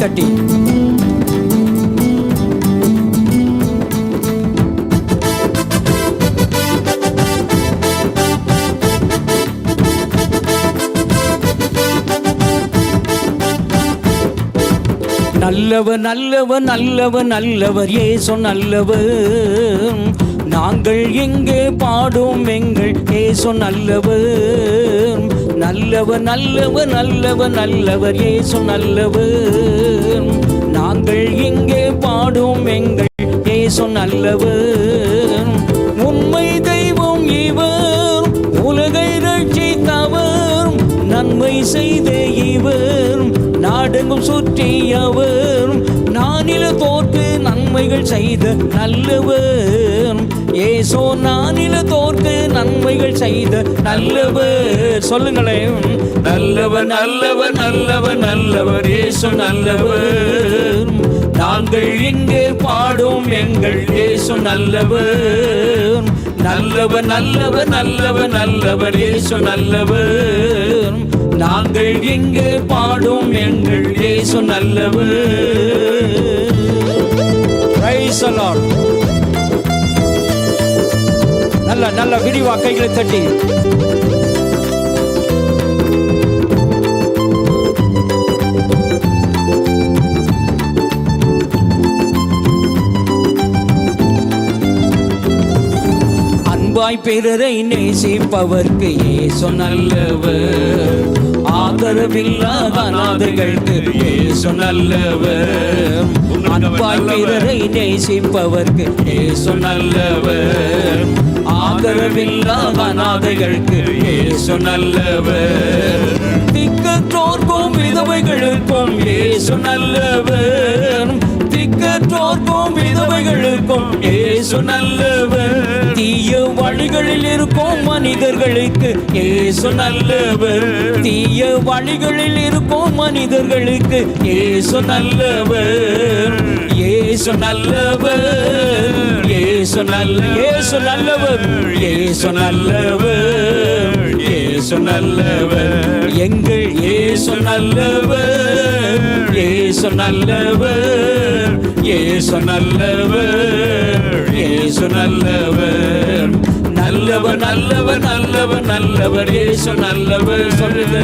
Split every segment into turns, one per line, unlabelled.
தட்டி. நல்லவர் நல்லவர் நல்லவர் நல்லவர் இயேசு நல்லவர். நாங்கள் எங்கே பாடும் எங்கள் இயேசு நல்லவர். நல்லவர் நல்லவர் நல்லவர் நல்லவர் இயேசு நல்லவர். நாங்கள் எங்கே பாடும் எங்கள் இயேசு நல்லவர். உண்மை தெய்வம் இவர், உலகை ரட்சித்தவர், நன்மை செய்த இவர், நாடெங்கும் சுற்றியவர், நானில தோற்று நன்மைகள் செய்த நல்லவர். ஏசோ நானில தோற்று நன்மைகள் செய்த நல்லவர். சொல்லுங்களேன். நல்லவர் நல்லவர் நல்லவர் நல்லவர் ஏசு நல்லவர். நாங்கள் இங்கே பாடும் எங்கள் ஏசு நல்லவர். நல்லவர் நல்லவர் நல்லவர் நல்லவர் ஏசு நல்லவர். நாங்கள் இங்கே பாடும் எங்கள் இயேசு நல்லவர். Price the Lord. நல்ல நல்ல விடிவா கைகளை தட்டி. அன்பாய் பிறரை நேசிப்பவர்க்கு இயேசு நல்லவர். ஆதரவில்லாத அநாதைகளுக்கு இயேசு நல்லவர். அன்பாய் பிறரை நேசிப்பவர்க்கு இயேசு நல்லவர். ஆதரவில்லாத அநாதைகளுக்கு இயேசு நல்லவர். திக்கற்றோர்க்கும் விதவைகளுக்கும் இயேசு நல்லவர். திக்கற்றோர்க்கும் விதவைகளுக்கும் இயேசு நல்லவர். தீய வழிகளில் இருக்கும் மனிதர்களுக்கு இயேசு நல்லவர். தீய வழிகளில் இருக்கும் மனிதர்களுக்கு இயேசு நல்லவர். இயேசு நல்லவர். இயேசு நல்ல இயேசு நல்லவர். இயேசு நல்லவர். இயேசு நல்லவர். எங்கள் இயேசு நல்லவர். இயேசு நல்லவர். இயேசு நல்லவர். இயேசு நல்லவர். நல்லவர் நல்லவர் நல்லவர் நல்லவர் இயேசு நல்லவர். சொல்லுங்க.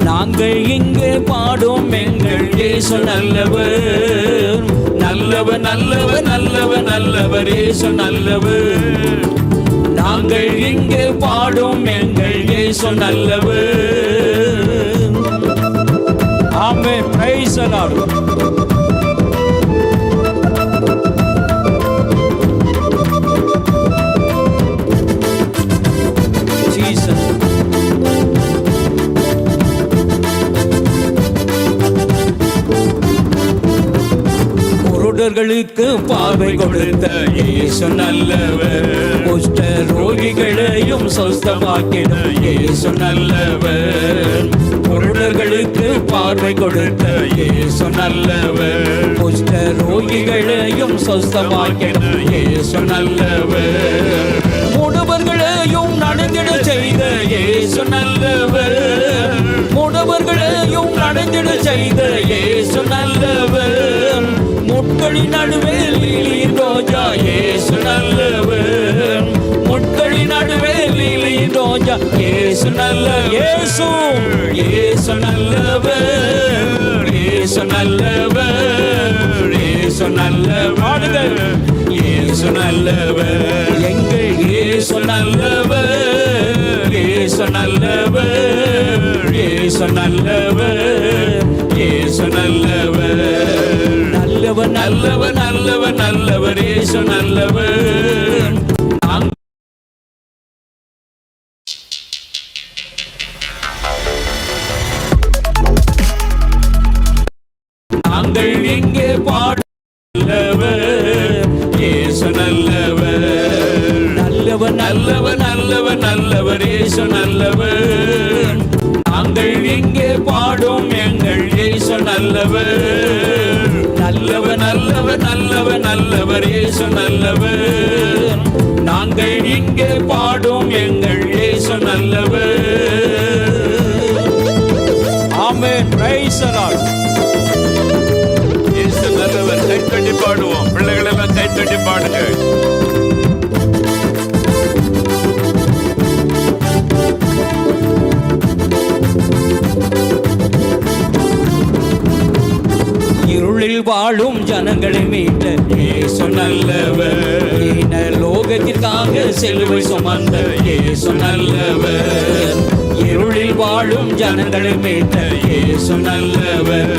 நாங்கள் இங்கே பாடும் எங்கள் இயேசு நல்லவர். நல்லவர் நல்லவர் நல்லவர் நல்லவர் இயேசு நல்லவர். நாங்கள் இங்கே பாடும் எங்கள் இயேசு நல்லவர். ஆமென். Praise the Lord. குருடர்களுக்கு பார்வை கொடுத்த இயேசு நல்லவர். குஷ்ட ரோகிகளையும் சொஸ்தமாக்கின இயேசு நல்லவர். குருடர்களுக்கு பார்வை கொடுத்த இயேசு நல்லவர். குஷ்ட ரோகிகளையும் சொஸ்தமாக்கின இயேசு நல்லவர். முடவர்களையும் நடந்திட செய்த இயேசு நல்லவர். முடவர்களையும் நடந்திட செய்த இயேசு நல்லவர். முட்களின் நடுவே லீலியின் ரோஜா இயேசு நல்லவர். முட்களின் நடுவே லீலியின் ரோஜா இயேசு நல்ல இயேசு. இயேசு நல்லவர். இயேசு நல்லவர். இயேசு நல்லவர். இயேசு நல்லவர். எங்கள் இயேசு நல்லவர். இயேசு நல்லவர். இயேசு நல்லவர். இயேசு நல்லவர். நல்லவர் நல்லவர் நல்லவர் நல்லவர் இயேசு நல்லவர். நாங்கள் இங்கே பாடுவர் இயேசு நல்லவர். நல்லவர் நல்லவர் நல்லவர் நல்லவர் இயேசு நல்லவர். நாங்கள் இங்கே பாடும் எங்கள் இயேசு நல்லவர். நல்லவர் நல்லவர் நல்லவர் நல்லவர் இயேசு நல்லவர். நாங்கள் இங்கே பாடும் எங்கள் இயேசு நல்லவர். ஆமென். Praise the Lord.
இருளில் வாழும் ஜனங்களை மீட்ட
இயேசு நல்லவர்.
லோகத்திற்காக சிலுவை சுமந்த
இயேசு நல்லவர்.
இருளில் வாழும் ஜனங்களை மீட்ட
இயேசு நல்லவர்.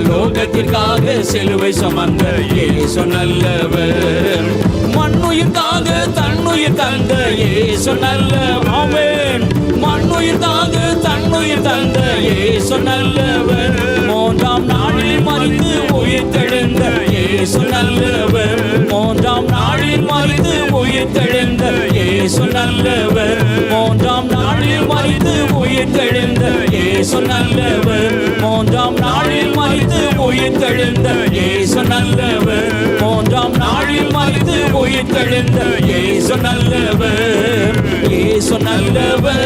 லோகத்திற்காக சிலுவை சுமந்த
இயேசு நல்லவர்.
மண்ணுயிர்க்காக தன்னுயிர் தந்த இயேசு நல்லவர். மண்ணுயிர்க்காக தன்னுயிர் தந்த இயேசு நல்லவர். மூன்றாம் நாளில் மரித்து உயிர்த்தெழுந்த இயேசு நல்லவர். மூன்றாம் நாளில் மரித்து உயிர்த்தெழுந்த இயேசு நல்லவர். மூன்றாம் நாளில் மரித்து உயிர்த்தெழுந்த இயேசு நல்லவர். மூன்றாம் நாளில் மரித்து உயிர்த்தெழுந்த இயேசு நல்லவர். மூன்றாம் நாளில் மரித்து உயிர்த்தெழுந்த இயேசு நல்லவர். இயேசு நல்லவர்.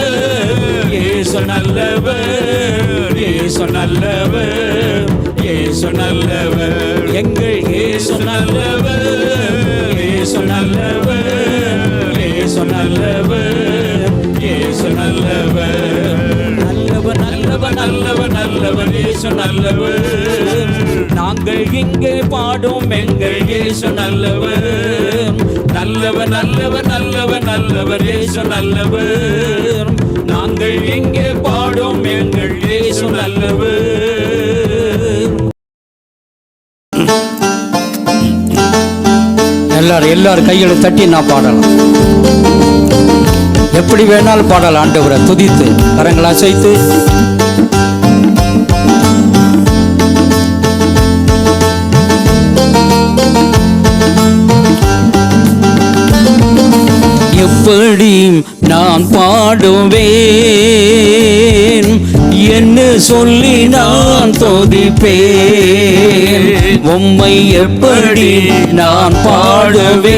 இயேசு நல்லவர். இயேசு நல்லவர். இயேசு நல்லவர். எங்கள் இயேசு நல்லவர். இயேசு நல்லவர். இயேசு நல்லவர். இயேசு நல்லவர். நல்லவர் நல்லவர் நல்லவர் நல்லவர் இயேசு நல்லவர். நாங்கள் இங்கே பாடும் எங்கள் இயேசு நல்லவர். நல்லவர் நல்லவர் நல்லவர் நல்லவர் இயேசு நல்லவர். நாங்கள் இங்கே பாடும் எங்கள் இயேசு நல்லவர். எல்லாரும் கைகளை தட்டி நான் பாடலாம். எப்படி வேணாலும் பாடலாம். ஆண்டவரை துதித்து கரங்களை அசைத்து எப்படி நான் பாடுவேன் என்ன சொல்லி நான் துதிப்பேன். உம்மை எப்படி நான் பாடுவேன்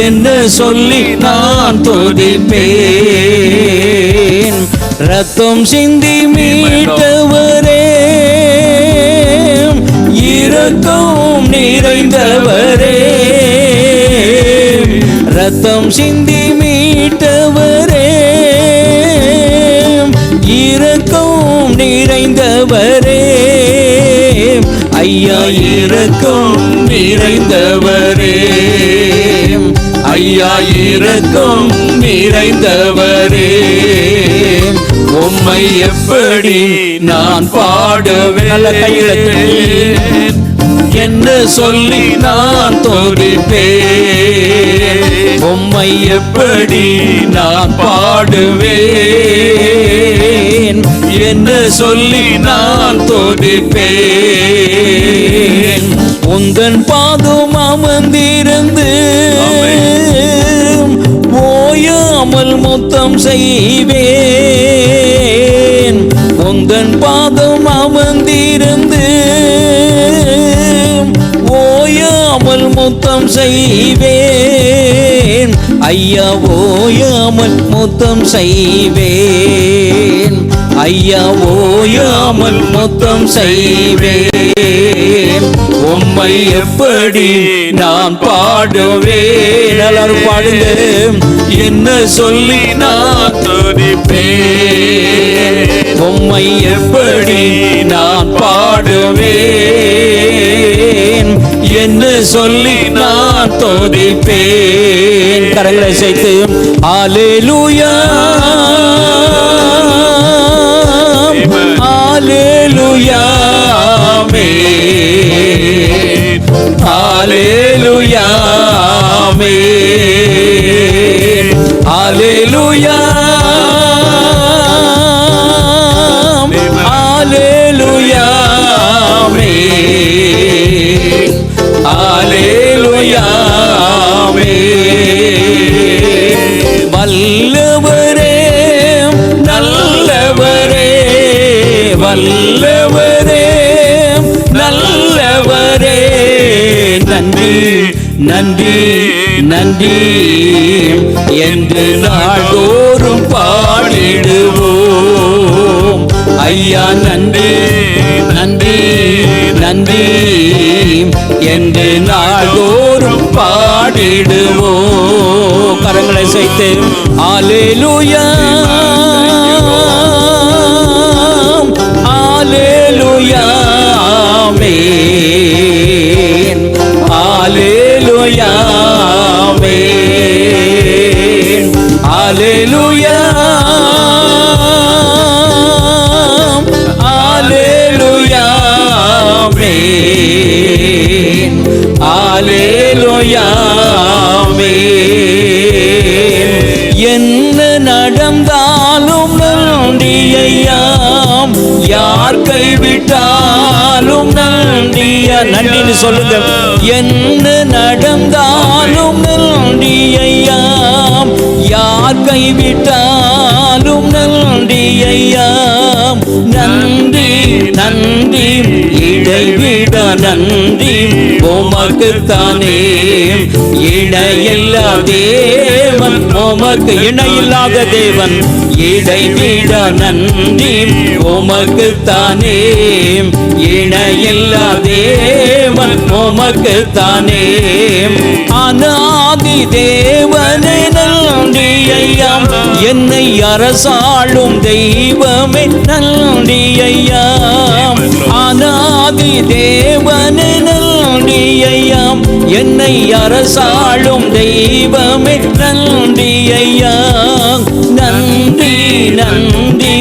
என்ன சொல்லி நான் துதிப்பேன். ரத்தம் சிந்தி மீட்டவரே இரக்கம் நிறைந்தவரே. ரத்தம் சிந்தி மீட்டவரே இரக்கம் நிறைந்தவரே. ஐயா இரக்கம் நிறைந்தவரே. ஐயா இரக்கம் நிறைந்தவரே. உம்மை எப்படி நான் பாடுவேன் என்ன சொல்லி நான் துதிப்பேன். உம்மை எப்படி நான் பாடுவேன் என்ன சொல்லி நான் துதிப்பேன். உந்தன் பாதம் அமர்ந்திருந்து ஓயாமல் முத்தம் செய்வேன். உந்தன் பாதம் அமர்ந்திருந்து ஓயாமல் முத்தம் செய்வேன். ஐயா ஓயாமல் முத்தம் செய்வேன். ஐயா ஓயாமல் முத்தம் செய்வேன். உம்மை எப்படி நான் பாடுவேன். எல்லாரும் பாடுங்க. என்ன சொல்லி நான் துதிப்பேன். உம்மை எப்படி நான் பாடுவேன் என்ன சொல்லி நான் துதிப்பேன். கரங்களை சேர்த்து அல்லேலூயா அல்லேலூயா ஆமென். அல்லேலூயா ஆமென். அல்லேலூயா அல்லேலூயா ஆமென். அல்லேலூயா ஆமென். வல்லவரே நல்லவரே வல்லவரே நல்லவரே நன்றி நன்றி நன்றி என்று நாள்தோறும் பாடிடுவோம். ஐயா நன்றி நன்றி நன்றி என்று நாள்தோறும் பாடிடுவோம். கரங்களை சேர்த்து அல்லேலூயா அல்லேலூயா
ஐயாம், யார் கைவிட்டாலும் நன்றியா. நன்றின்னு சொல்லுங்க. என்ன நடந்தாலும் நன்றி ஐயாம், யார் கைவிட்டாலும் நன்றி ஐயாம். நன்றி நன்றி இடைவிட நன்றி உமக்குத்தானே. இணையில்லா தேவன், உமக்கு இணையில்லாத தேவன். இடைவிட நன்றி உமக்குத்தானே. இணையில்லா தேவன் உமக்குத்தானே. அநாதி தேவனே நன்றி ஐயாம், என்னை அரசாளும் தெய்வமே நன்றி ஐயாம். அநாதி தேவனே நன்றி ஐயாம், என்னை அரசாளும் தெய்வமே நன்றி ஐயாம். நன்றி நன்றி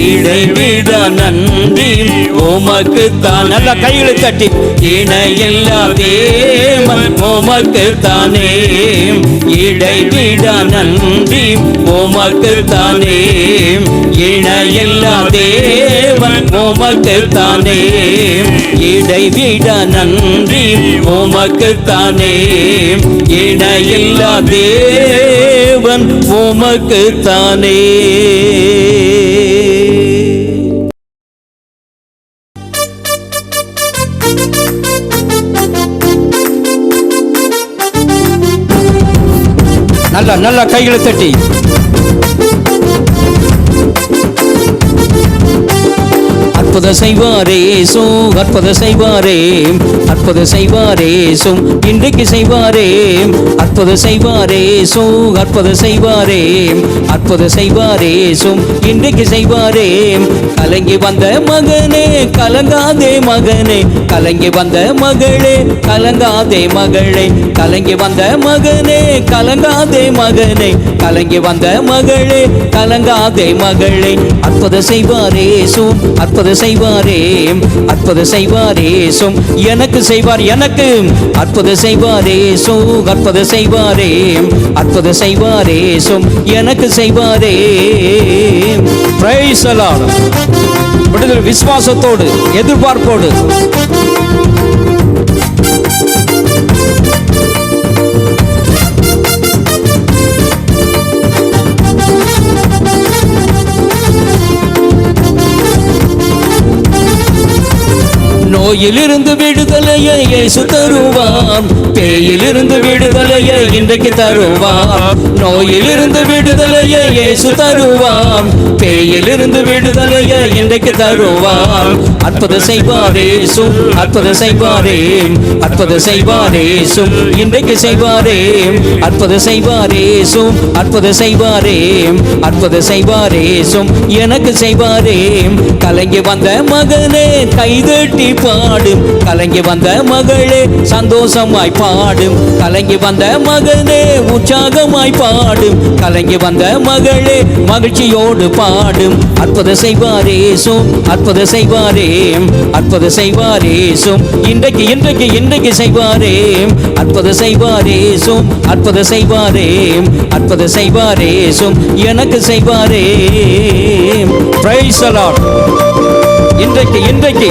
இடைவிட நன்றி உமக்குத்தான். நல்ல கைகளை தட்டி. இணையில்லா தேவன் உமக்குத்தானே. இடைவிட நன்றி உமக்குத்தானே. இணையில்லா தேவன் உமக்குத்தானே. இடைவிட நன்றி உமக்குத்தானே. இணையில்லா தேவன் உமக்குத்தானே. நல்ல நல்ல கைகளை தட்டி. அற்புத செய்வாரே சோ, அற்புத செய்வாரே, அற்புத செய்வாரே சோ, இன்றைக்கு செய்வாரே. அற்புத செய்வாரே சோ, அற்புத செய்வாரே, அற்புத செய்வாரே சோ, இன்றைக்கு செய்வாரே. கலங்கி வந்த மகனே கலங்காதே மகனே, கலங்கி வந்த மகளே கலங்காதே மகளே, கலங்கி வந்த மகனே கலங்காதே மகனே, கலங்கி வந்த மகளே கலங்காதே மகளே. அற்புத செய்வாரே சோ, அற்புத செய்வாரே, அற்புத செய்வாரே சோ, எனக்கு செய்வார் எனக்கு. அற்புத செய்வாரே சோ, அற்புத செய்வாரே, அற்புத செய்வாரே சோ, எனக்கு செய்வாரே. Price the Lord. விடுதலை விசுவாசத்தோடு எதிர்பார்ப்போடு நோயிலிருந்து விடுதலையை இயேசு தருவார். பேயிலிருந்து விடுதலையை இன்றைக்கு தருவார். நோயிலிருந்து விடுதலையை இயேசு தருவார். பேயிலிருந்து விடுதலையை இன்றைக்கு தருவார். அற்புத செய்வாரே சு, அற்புத செய்வாரே, அற்புத செய்வாரே சு, இன்றைக்கு செய்வாரே. அற்புத செய்வாரே சு, அற்புத செய்வாரே, அற்புத செய்வாரே சு, எனக்கு செய்வாரே. கலங்கி வந்த மகனே கைதட்டி பாடும், கலங்கி வந்த மகளே சந்தோஷமாய் பாடும், கலங்கி வந்த மகனே உற்சாகமாய் பாடும், கலங்கி வந்த மகளே மகிழ்ச்சியோடு பாடும். அற்புத செய்வாரே சோ, அற்புத செய்வாரே, அற்புத செய்வாரே சோ, இன்றைக்கு இன்றைக்கு இன்றைக்கு செய்வாரே. அற்புத செய்வாரே சோ, அற்புத செய்வாரே, அற்புத செய்வாரே சோ, எனக்கு செய்வாரே. Price the Lord. இன்றைக்கு இன்றைக்கு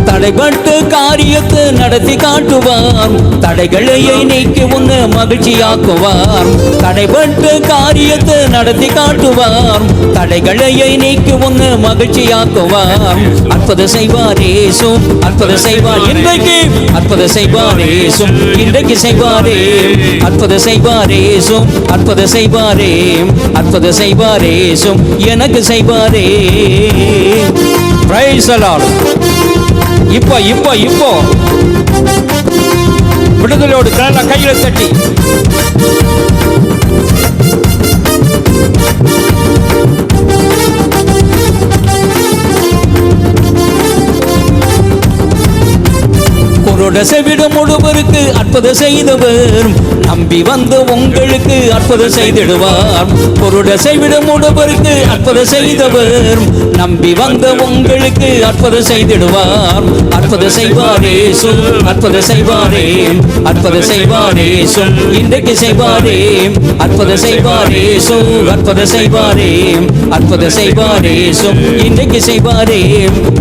தடைபட்டு காரியத்தை நடத்தி காட்டுவார். தடைகளையை நீக்கி உன்னை மகிழ்ச்சியாக்குவார். தடைபட்டு காரியத்தை நடத்தி காட்டுவார். தடைகளையை நீக்கி உன்னை மகிழ்ச்சியாக்குவார். அற்புத செய்வாரே சு, அற்புத செய்வார் இன்றைக்கு. அற்புத செய்வாரே சு, இன்றைக்கு செய்வாரே. அற்புத செய்வாரே சு, அற்புத செய்வாரே, அற்புத செய்வாரே சு, எனக்கு செய்வாரே. Price the Lord. இப்போ இப்போ இப்போ விடுதலையோடு கைகளை தட்டி பொருடசை விடும் ஒருவருக்கு அற்புதம் செய்தவர் நம்பி வந்து உங்களுக்கு அற்புதம் செய்திடுவார். பொருடசை விடும் ஒருவருக்கு அற்புதம் செய்தவர் நம்பி வந்து உங்களுக்கு அற்புதம் செய்திடுவார். அற்புதம் செய்வாரே அற்புதம் செய்வாரே அற்புதம் செய்வாரே இன்றைக்கு செய்வாரே அற்புதம் செய்வாரே அற்புதம் செய்வாரே அற்புதம் செய்வாரே இன்றைக்கு செய்வாரே.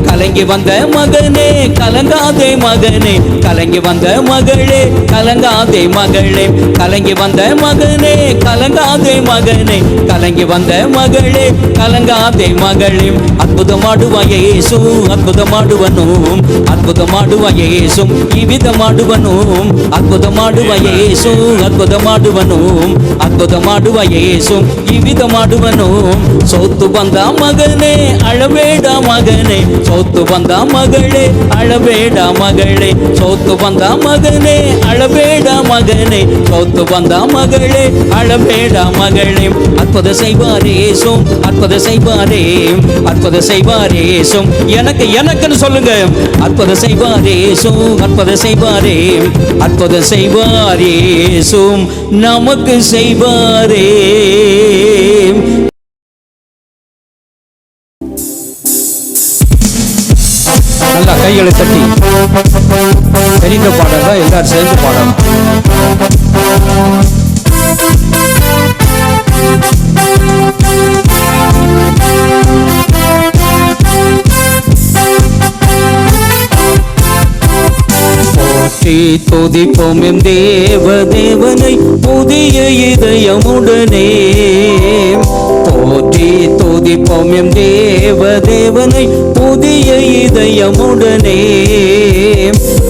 கலங்கி வந்த மகனே கலங்காதே மகனே, கலங்கி வந்த மகளே கலங்காதே மகளே, கலங்கி வந்த மகனே கலங்காதே மகனே, கலங்கி வந்த மகளே கலங்காதே மகளே. அற்புதமாடுவாய் இயேசு அற்புதமாடுவனும், அற்புதமாடுவாய் இயேசு இவ்விதமாடுவனும், அற்புதமாடுவாய் இயேசு அற்புதமாடுவனும், அற்புதமாடுவாய் இயேசு இவ்விதமாடுவனும். சோத்து வந்தா மகனே அழவேடா மகனே, சோத்து வந்தா மகளே அழவேடா மகளே, சோத்து வந்தா மகனே அழவேடா மகனே, சோத்து வந்தா மகளே அழவேடா மகளே. அற்புதம் செய்வாரே அற்புதம் செய்வாரே அற்புதம் செய்வாரே எனக்கு எனக்குன்னு சொல்லுங்க. அற்புதம் செய்வாரே அற்புதம் செய்வாரே அற்புதம் செய்வாரே நமக்கு செய்வாரே.
நல்லா கைகளை தட்டி தெரிந்த பாடல் தான் எல்லாரும் சேர்ந்து பாடலாம். போற்றி துதிப்போம் எம் தேவனை புதிய இதயமுடனே, போற்றி துதிப்போம் எம் தேவனை புதிய இதயமுடனே.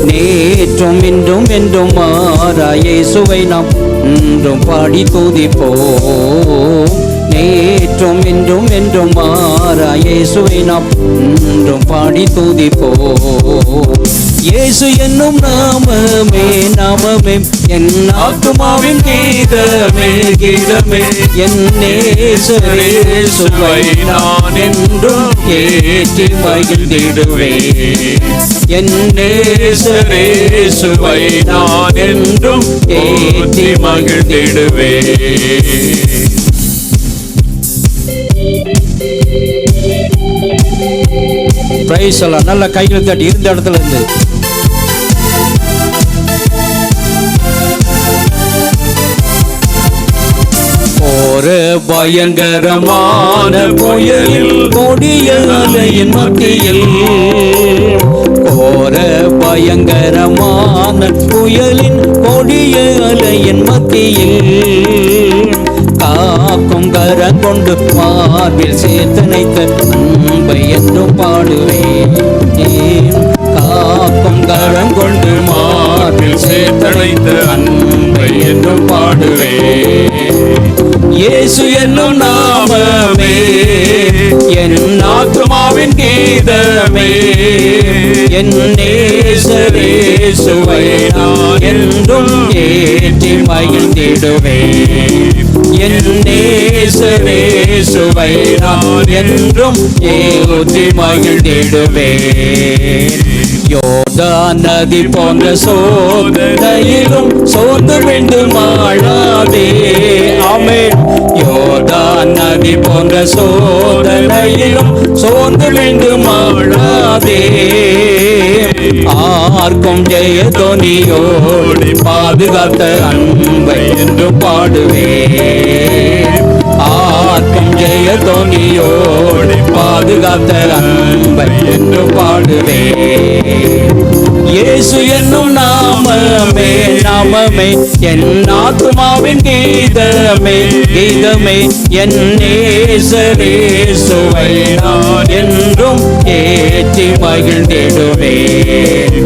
நேற்றும் இன்றும் என்றும் மாறா இயேசுவை நாம் இன்றும் பாடி துதிப்போம். நேற்றும் இன்றும் என்றும் மாறா இயேசுவை நாம் இன்றும் பாடி துதிப்போம். இயேசு என்னும் நாமமே நாமமே என் ஆத்துமாவின் கீதமே கீதமே, என் நேசரேசுவை நான் என்றும் ஏற்றி மகிழ்ந்திடுவேன். என் நேசரேசுவை நான் என்றும் ஏற்றி மகிழ்ந்திடுவேன். பிரைஸ் எல்லாம் நல்ல கைகள் தட்டி இருந்த இடத்துல இருந்து. ஒரு பயங்கரமான புயலில் கொடிய அலையின் மத்தியில், ஒரு பயங்கரமான புயலின் கொடிய அலையின் மத்தியில், காக்கும் கரம் கொண்டு மார்பில் சேர்த்தனைத்த அன்பை என்றும் பாடுவேன். காக்கும் கரம் கொண்டு மார்பில் சேர்த்தனைத்த அன்பை என்றும் பாடுவேன். இயேசு என்னும் நாமமே என் ஆத்துமாவின் கீதமே, என் நேசரேசுவை நான் என்றும் ஏற்றி மகிழ்ந்திடுவேன். என் நேசரேசுவை நான் என்றும் ஏற்றி மகிழ்ந்திடுவேன். யோர்தான் நதி போன்ற சோதனையிலும் சோர்ந்து விண்டு மாளாதே. ஆமென். யோர்தான் நதி போன்ற சோதனையிலும் சோர்ந்து விண்டு மாளாதே. ஆர்க்கும் ஜெயதொனியோடு பாதுகாத்த அன்பை என்று பாடுவேன். ஆர்க்கும் ஜெயதொனியோடு பாதுகாத்த அன்பை என்று பாடுவேன். இயேசு என்னும் நாமமே நாமமே என் ஆத்துமாவின் கீதமே கீதமே, என் நேசரேசுவை நான் என்றும் ஏற்றி மகிழ்ந்திடுவேன்.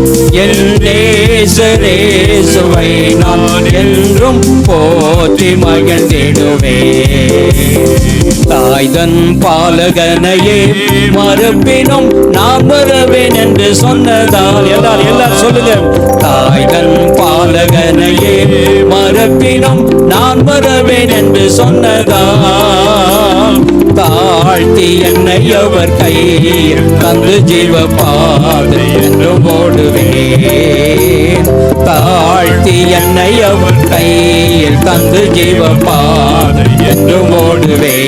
என் நேசரேசுவை நான் என்றும் போற்றி மகிழ்ந்திடுவேன். தாய்தன் பாலகனையே மறுப்பினும் நான் வருவேன் என்று சொன்னதால், எல்லாரும் சொல்லுங்க. தாய்தன் பாலகனையே மறுப்பினும் நான் வருவேன் என்று சொன்னதால், தாழ்த்தி என்னை அவர் கையில் தந்து ஜீவ பாதை என்று ஓடுவேன். தாழ்த்தி என்னை அவர் கையில் தந்து ஜீவ பாதை என்றும் ஓடுவே.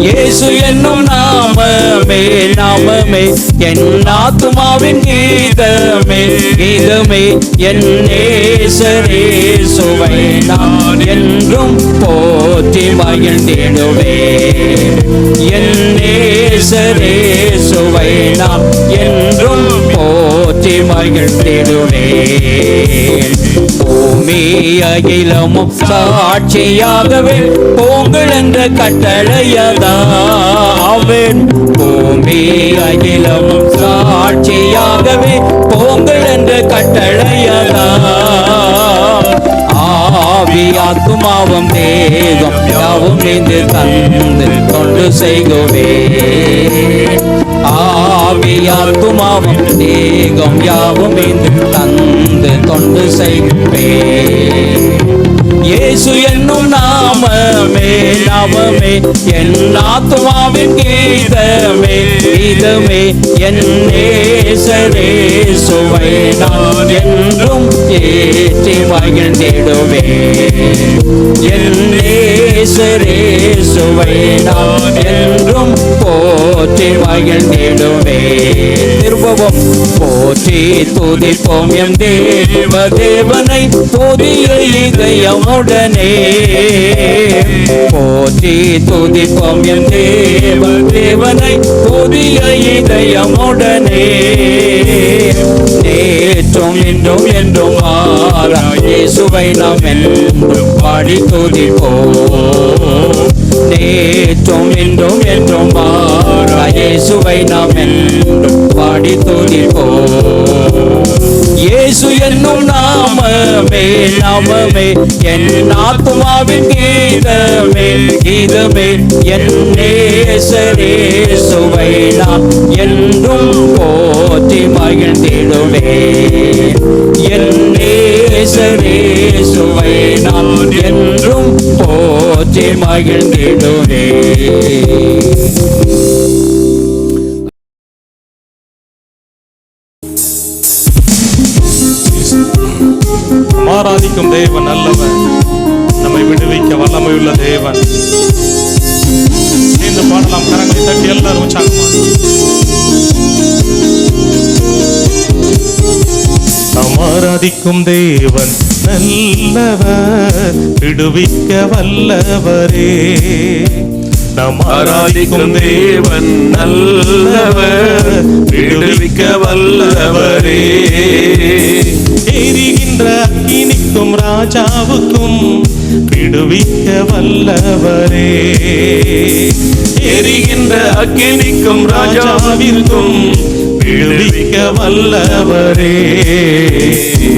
இயேசு என்னும் நாமமே நாமமே என் ஆத்துமாவின் கீதமே கீதமே என் நேசரேசுவை நான் என்றும் போற்றி மகிழ்ந்திடுவே. என் நேசரேசுவை நான் என்றும் போற்றி மகிழ்ந்திடுவே. பூமி அகிலமும் சாட்சியாகவே போங்கள் என்ற கட்டளையதாவேன். பூமி அகிலமும் சாட்சியாகவே போங்கள் என்ற கட்டளையதா. ஆவி ஆத்துமாவும் தேகம் யாவும் இன்று தந்து கொண்டு செய்குவே. ஆவி ஆத்துமாவும் தேகம் யாவும் இன்று தந்து கொண்டு செய்குவே. இயேசு என்னும் நாமமே நாமமே என் ஆத்துமாவின் கீதமே கீதமே என் நேசரேசுவை நான் என்றும் ஏற்றி மகிழ்ந்திடுவே. என் நேசரேசுவை நான் என்றும் போற்றி மகிழ்ந்திடுவே. திரும்பவும் போற்றி துதிப்போம் எம் தேவ தேவனை புதிய இதயமுடனே. போற்றி துதிப்போம் எம் தேவ தேவனை புதிய இதயமுடனே. நேற்றும் இன்றும் என்றும் மாறா இயேசுவை நாம் என்றும் பாடி துதிப்போம். நேற்றும் இன்றும் என்றும் மாறா இயேசுவை நாம் என்றும் பாடி துதிப்போம். இயேசு என்னும் நாமமே நாமமே என் ஆத்துமாவின் கீதமே கீதமே என் நேசரேசுவை நாம் என்றும் போற்றி மகிழ்ந்திடுவே. என் நேசரேசுவை நாம் என்றும் போற்றி மகிழ்ந்திடுவே.
ஆராதிக்கும் தேவன் நல்லவன், நம்மை விடுவிக்க வல்லமையுள்ள தேவன். இந்த பாடலாம், கரங்களை தட்டி எல்லாரும் உற்சாகமா. நாம் ஆராதிக்கும் தேவன் நல்லவர், விடுவிக்க வல்லவரே. நாம் ஆராதிக்கும் தேவன் நல்லவர், விடுவிக்க வல்லவரே. எரிகின்ற அக்கினிக்கும் ராஜாவுக்கும் விடுவிக்க வல்லவரே. எரிகின்ற அக்கினிக்கும் ராஜாவிற்கும் விடுவிக்க வல்லவரே.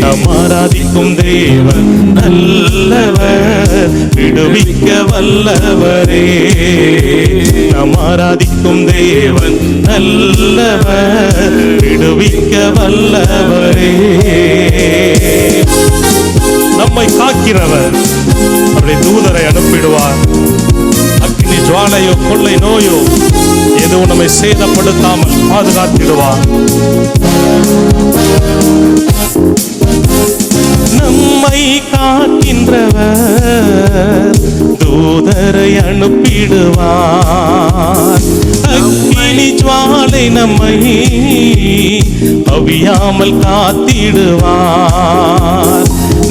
நாம் ஆராதிக்கும் தேவன் நல்லவர், விடுவிக்க வல்லவரே. நாம் ஆராதிக்கும் தேவன் நல்லவர், விடுவிக்க வல்லவரே. நம்மை காக்கிறவர், அவருடைய தூதரை அனுப்பிடுவார். அக்னி ஜுவாலையோ கொள்ளை நோயோ எதுவும் நம்மை சேதப்படுத்தாமல் பாதுகாத்திடுவார். நம்மை காக்கின்றவர் தூதரை அனுப்பிடுவார். அக்கினி ஜுவாலை நம்மை அவியாமல் காத்திடுவார்.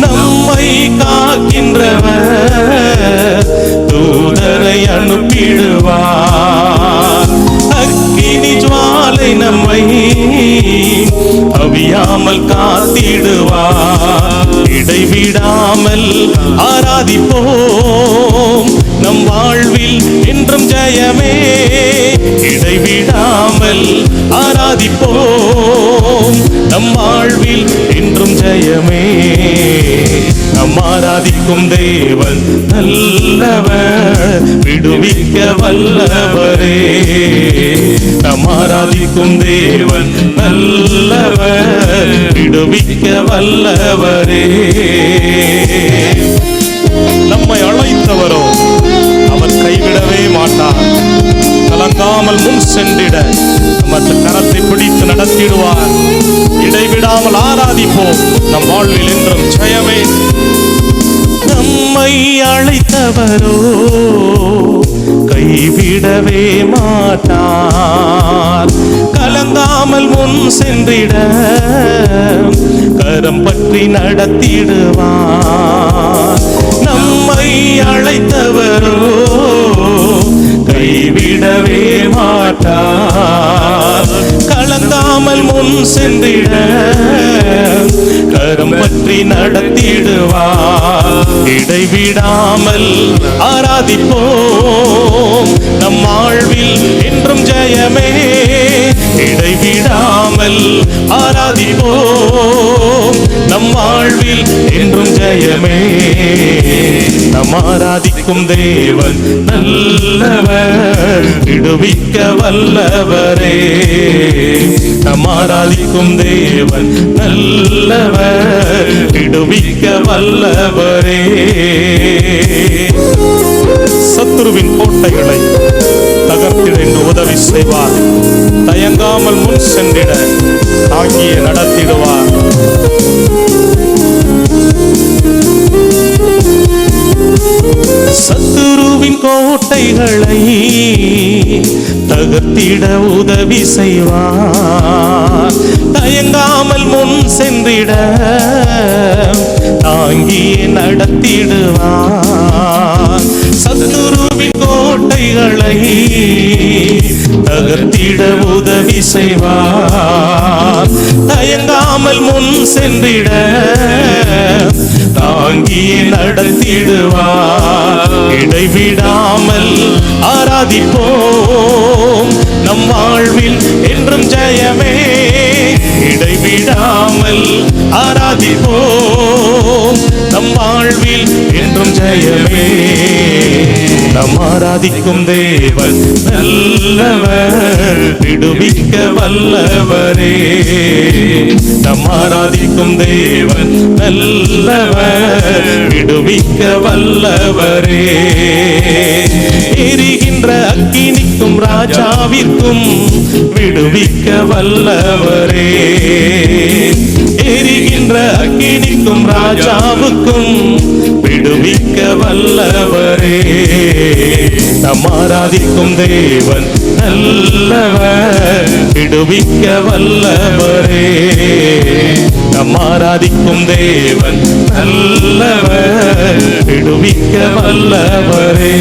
நம்மை காக்கின்றவர் தூதரை அனுப்பிடுவார். அக்கினி ஜுவாலை நம்மை அவியாமல் காத்திடுவார். இடைவிடாமல் ஆராதிப்போம், நம் வாழ்வில் என்றும் ஜெயமே. இடைவிடாமல் ஆராதிப்போம், நம் வாழ்வில் என்றும் ஜெயமே. நம் ஆராதிக்கும் தேவன் நல்லவர், விடுவிக்க வல்லவரே. நம் ஆராதிக்கும் தேவன் நல்லவர், விடுவிக்க வல்லவரே. நம்மை அழைத்தவரோ அவர் கைவிடவே மாட்டார். கலங்காமல் முன் சென்றிட நமது கரத்தை பிடித்து நடத்திடுவார். இடைவிடாமல் ஆராதிப்போம். ஆராதிப்போம். நம் வாழ்வில் என்றும் ஜெயமே. நம்மை அழைத்தவரோ கைவிடவே மாட்டார். கலங்காமல் முன் சென்றிட கரம் பற்றி நடத்திடுவார். நம்மை அழைத்தவரோ கைவிடவே மாட்டார். கலங்காமல் முன் சென்றிட கரம் பற்றி நடத்திடுவார். இடைவிடாமல் ஆராதிப்போம், நம் வாழ்வில் என்றும் ஜெயமே. இடைவிடாமல் ஆராதிப்போம், நம் வாழ்வில் என்றும் ஜெயமே. நம் ஆராதிக்கும் தேவன் நல்லவர், விடுவிக்க வல்லவரே. நம் ஆராதிக்கும் தேவன் நல்லவர், விடுவிக்க வல்லவரே. சத்துருவின் கோட்டைகளை தகர்த்திட என்று உதவி செய்வார். தயங்காமல் முன் சென்றிட தாங்கிய நடத்திடுவார். சத்துருவின் கோட்டைகளை தகர்த்திட உதவி செய்வார். தயங்காமல் முன் சென்றிட தாங்கியே நடத்திடுவார். சத்துருவின் கோட்டைகளை தகர்த்திட உதவி செய்வார். தயங்காமல் முன் சென்றிட தாங்கியே நடத்திடுவார். இடைவிடாமல் ஆராதிப்போம், நம் வாழ்வில் என்றும் ஜெயமே. இடைவிடாமல் ஆராதிப்போம், நம் வாழ்வில் என்றும் ஜெயமே. நம் ஆராதிக்கும் தேவன் நல்லவர், விடுவிக்க வல்லவரே. நம் ஆராதிக்கும் தேவன் நல்லவர், விடுவிக்க வல்லவரே. எரிகின்ற அக்கினிக்கும் ராஜாவிற்கும் விடுவிக்க வல்லவரே. எரிகின்ற அக்கினிக்கும் ராஜாவுக்கும் விடுவிக்க வல்லவரே. நம் ஆராதிக்கும் தேவன் நல்லவர், விடுவிக்க வல்லவரே. நம் ஆராதிக்கும் தேவன் நல்லவர், விடுவிக்க வல்லவரே.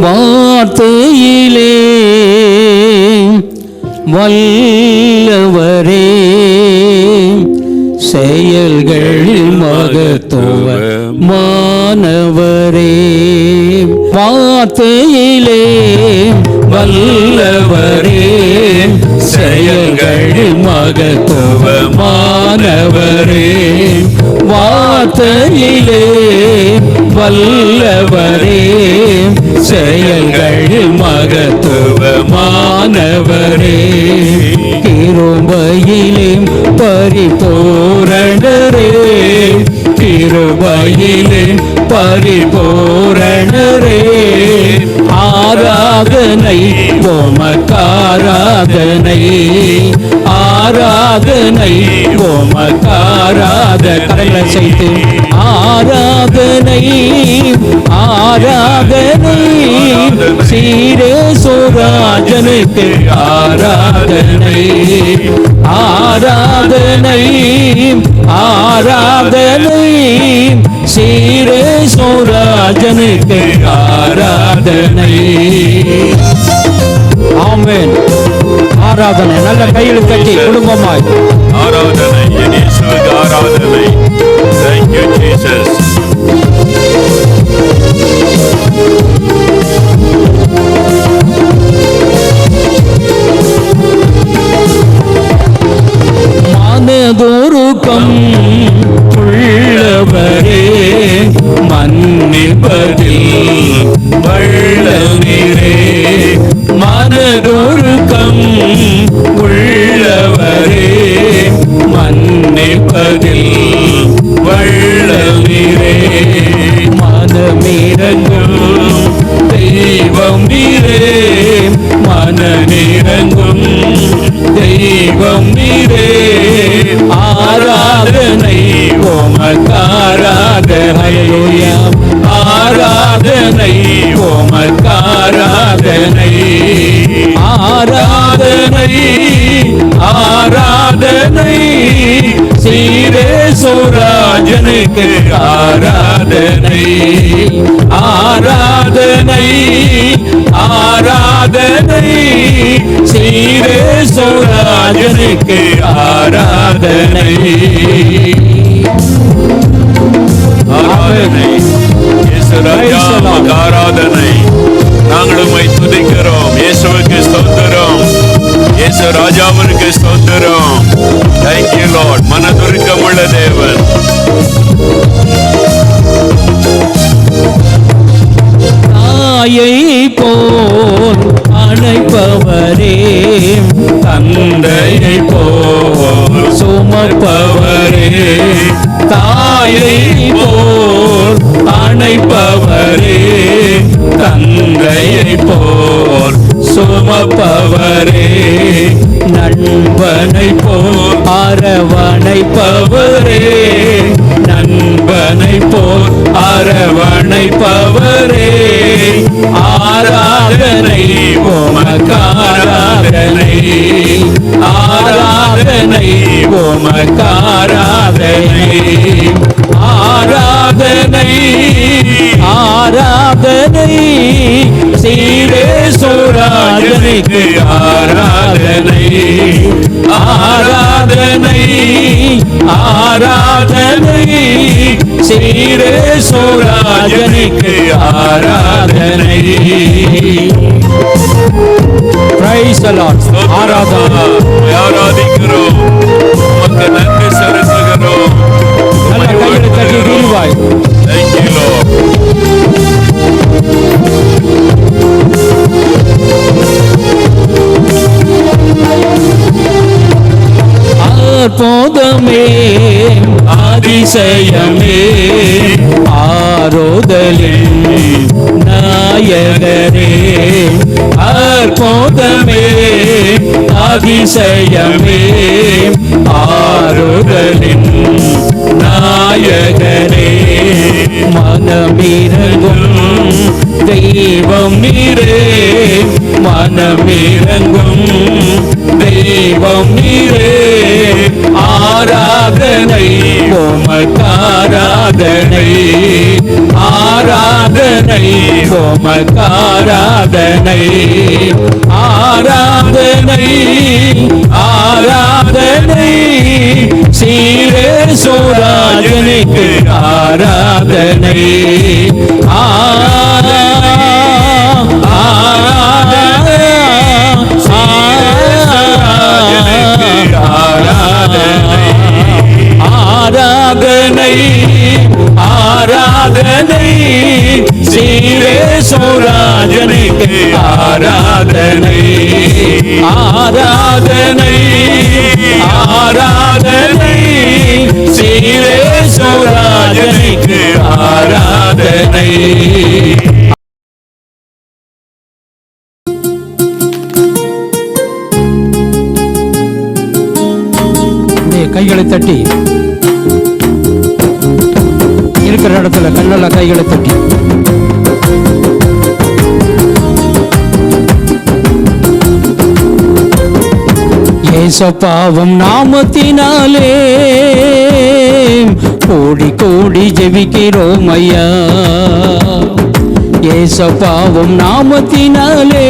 வார்த்தையிலே வல்லவரே, செயல்களில் மகத்துவமானவரே. வார்த்தையிலே வல்லவரே, செயல்களில் மகத்துவமானவரே. வார்த்தையிலே வல்லவரே, செயல்களில் மகத்துவமானவரே. கிருபையிலே பரிபூரணரே, கிருபையிலே பரிபூரணரே. ஆராதனை உமக்காராதனை, ஆராதனை உமக்காராத. கரைகளை செய்து ஆராதனை, ஆராதனை சீரேசுராஜனுக்கு ஆராதனை, ஆராதனை, ஆராதனை சீரேசுராஜனுக்கு ஆராதனை. ஆமென். ஆராதனை நல்ல கையில் கட்டி குடும்பமாய்
ஆராதனை, இயேசுவுக்கு ஆராதனை. Thank you, Jesus.
மனதுருக்கம் உள்ளவரே, மன்னிப்பதில் வல்லவரே. மனதுருக்கம் உள்ளவரே, மன்னிப்பதில் வல்லவரே. மனமிரங்கும்
மனநிறங்கும் தெய்வம் நீரே. ஆராதனை உமக்காராதனை, ஆராதனை உமக்காராதனை, ஆராதனை ஆராதனை சீரேசுராஜனுக்கு ஆராதனை, ஆராதனை ஆராதனை சீரேசுராஜனுக்கு ஆராதனை. ஆராதனை இயேசு ராஜாவுக்கு ஆராதனை. நாங்கள் உம்மை துதிக்கிறோம். இயேசுவுக்கு ஸ்தோத்திரம், இயேசு ராஜாவிற்கு ஸ்தோத்திரம். Thank you Lord. மனதுருக்கமுள்ள தேவன்.
தாயை போல் அணைப்பவரே,
தந்தையை போல்
சுமப்பவரே,
தாயை போல் அணைப்பவரே, தந்தையை போல் சுமப்பவரே,
நண்பனை போல் அரவணைப்பவரே,
நண்பனை போல் அரவணைப்பவரே, ஆராதனை உமக்காராதனை, ஆராதனை உமக்காராதனை, ஆராதனை
ஆராதனை
சீரேசுராஜனுக்கு ஆராதனை, ஆராதனை ஆராதனை சீரேசுராஜனுக்கு ஆராதனை.
Praise the Lord. ஆராதனை.
ஆராதிக்கிறோம், உமக்கு நன்றி செலுத்துகிறோம்.
நல்ல கைகளை தட்டி வீழ்வாய்.
Thank you Lord.
அற்புதமே அதிசயமே ஆரோதலின் நாயகரே, அற்புதமே அதிசயமே ஆரோதலின் நாயகரே, மனமிரங்கும் தெய்வம் நீரே, மனமிரங்கும் தெய்வம் நீரே, ஆராதனை உமக்காராதனை, ஆராதனை உமக்காராதனை, ஆராதனை ஆராதனை சீரேசுராஜனுக்கு ஆராதனை, ஆராதனை ஆராதனை சீரேசுராஜனுக்கு ஆராதனை, ஆராதனை ஆராதனை சீரேசுராஜனுக்கு ஆராதனை. கைகளை தட்டி இருக்கிற இடத்துல கண்ணல்ல கைகளை தட்டி ஏசப்பாவும் நாமத்தினாலே கோடி கோடி ஜெபிக்கிறோம் ஐயா, ஏசப்பாவும் நாமத்தினாலே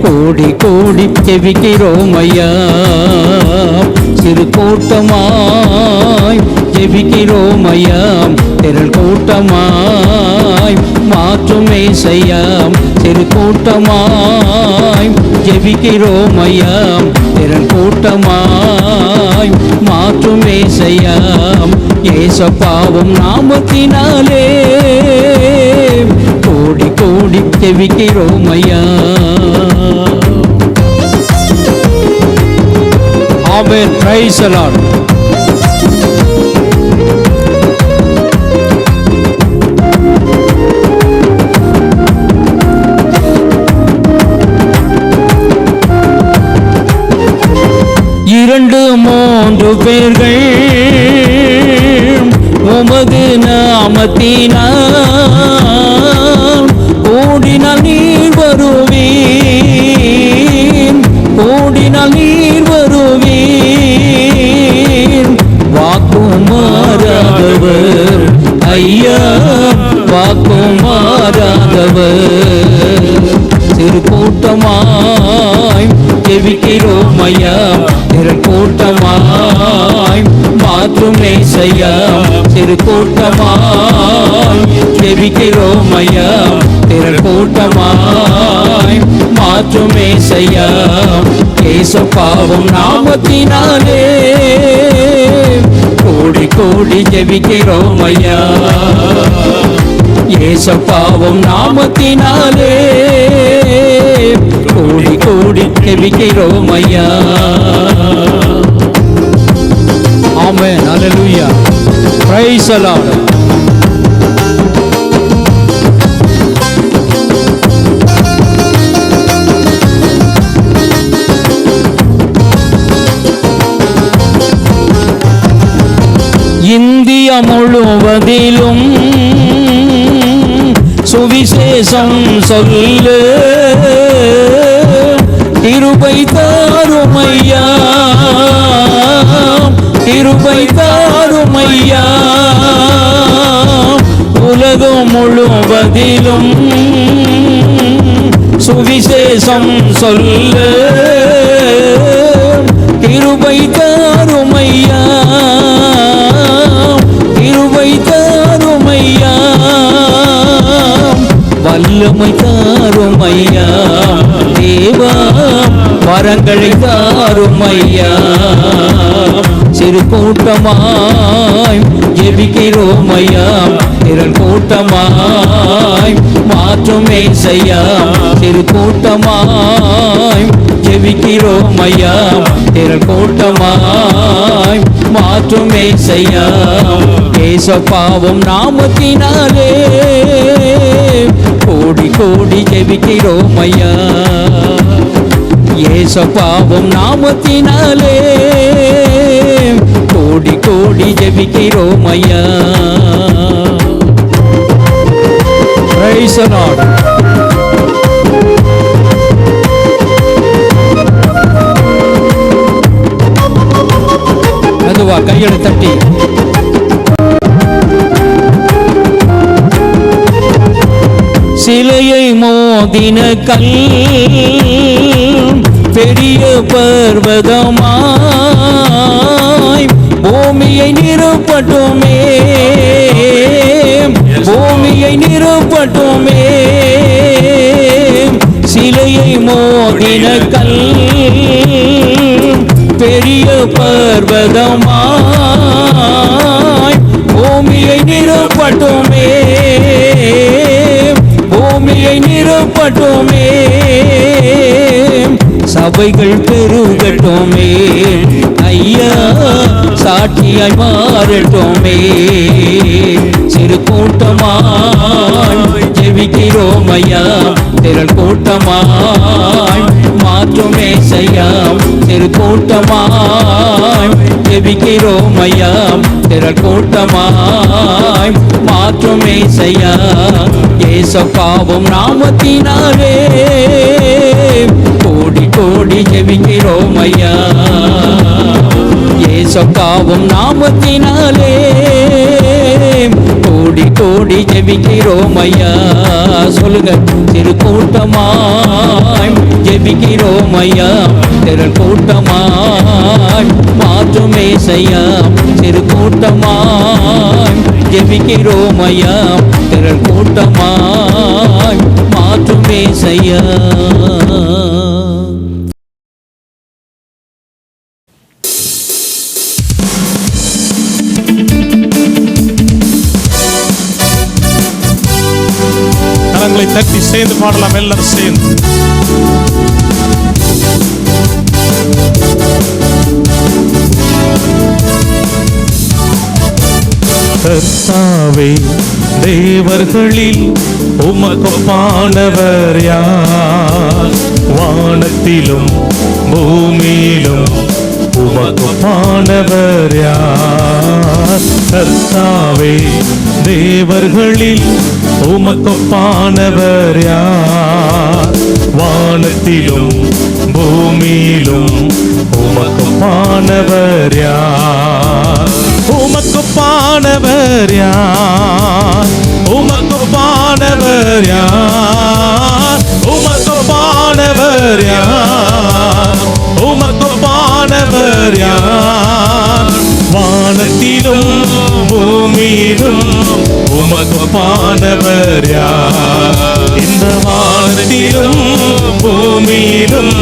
கோடி கோடி ஜெபிக்கிறோம் ஐயா, சிறு கூட்டமாய் ஜெபிக்கிறோம் ஐயா, திரள் கூட்டமாய் மாற்றும் ஏசையா, சிறு கூட்டமாய் ஜெபிக்கிறோம் ஐயா, திரள் கூட்டமாய் மாற்றும் ஏசையா, ஏசப்பாவும் நாமத்தினாலே கோடி கோடி ஜெபிக்கிறோம் ஐயா. Amen. Praise the Lord. 100 பேர்கள் உமது நாமத்தினால் ஓடினால் நீர் வருவீர், ஓடினால் நீர் வருவீர். வாக்கும் மாறாதவர் ஐயா, வாக்கும் மாறாதவர். சிறு கூட்டமாய் ஜெபிக்கிறோம் ஐயா, திரள் கூட்டமாய் மாற்றும் நேசையா. சிறு கூட்டமாய் ஜெபிக்கிறோம் ஐயா, திரள் கூட்டமாய் மாற்றும் நேசையா. ஏசப்பாவும் நாமத்தினாலே கோடி கோடி ஜெபிக்கிறோம் ஐயா. ஏசப்பாவும் நாமத்தினாலே கோடி கோடி ஜெபிக்கிறோம் ஐயா. ஆமென், ஹல்லேலூயா, பிரைஸ் தி லார்ட். இந்தியா முழுவதிலும் சுவிசேஷம் சொல்லு, கிருபை தாரும் ஐயா, கிருபை தாரும் ஐயா. உலகம் முழுவதிலும் சுவிசேஷம் சொல்லு, கிருபை தாரும் ஐயா, கிருபை தாரும் ஐயா. வல்லமை தாரும் ஐயா தேவா, வரங்களை தாரும் ஐயா. சிறு கூட்டமாய் ஜெபிக்கிறோம் ஐயா, திரள் கூட்டமாய் மாற்றும் ஏசையா. சிறு கூட்டமாய் ஜெபிக்கிறோம் ஐயா, திரள் கூட்டமாய் மாற்றும் ஏசையா. ஏசப்பாவும் நாமத்தினாலே கோடி கோடி ஜெபிக்கிறோம் ஐயா. ஏசப்பாவும் நாமத்தினாலே கோடி கோடி ஜெபிக்கிறோம் ஐயா. Price the Lord. அதுவா கைகளை தட்டி சிலையை மோதின கல் பெரிய பர்வதமாய் பூமியை நிரப்பட்டுமே, பூமியை நிரப்பட்டுமே. சிலையை மோதின கல் பெரிய பர்வதமாய் பூமியை நிரப்பட்டுமே, பூமியை நிரப்பட்டுமே. சபைகள் பெருகட்டுமே ஐயா, சாட்சியாய் மாறட்டுமே. சிறு கூட்டமாய் ஜெபிக்கிறோம் ஐயா, திரள் கூட்டமாய் மாற்றும் ஏசையா. சிறு கூட்டமாய் ஜெபிக்கிறோம் ஐயா, திரள் கூட்டமாய் மாற்றும் ஏசையா. ஏசப்பாவும் நாமத்தினாலே கோடி கோடி ஜெபிக்கிறோம் ஐயா. ஏசப்பாவும் நாமத்தினாலே கோடி கோடி ஜெபிக்கிறோம் ஐயா. சொல்லுங்க, சிறு கூட்டமாய் ஜெபிக்கிறோம் ஐயா, திரள் கூட்டமாய் மாற்றும் ஏசையா. சிறு கூட்டமாய் ஜெபிக்கிறோம் ஐயா, திரள் கூட்டமாய் மாற்றும் ஏசையா.
கரங்களை தட்டி சேர்ந்து பாடலாம் எல்லாரும் சேர்ந்து. கர்த்தாவே, தேவர்களில் உமக்கொப்பானவர் யார்? வானத்திலும் பூமியிலும் உமக்கொப்பானவர் யார்? கர்த்தாவே, தேவர்களில் உமக்கொப்பானவர் யார்? வானத்திலும் பூமியிலும் உமக்கொப்பானவர் யார்? உமக்கொப்பானவர் யார்? உமக்கொப்பானவர் யார்? உமக்கொப்பானவர் யார்? உமக்கொப்பானவர் யார்? வானத்திலும் பூமியிலும் உமக்கொப்பானவர் யார்? இந்த வானத்திலும் பூமியிலும்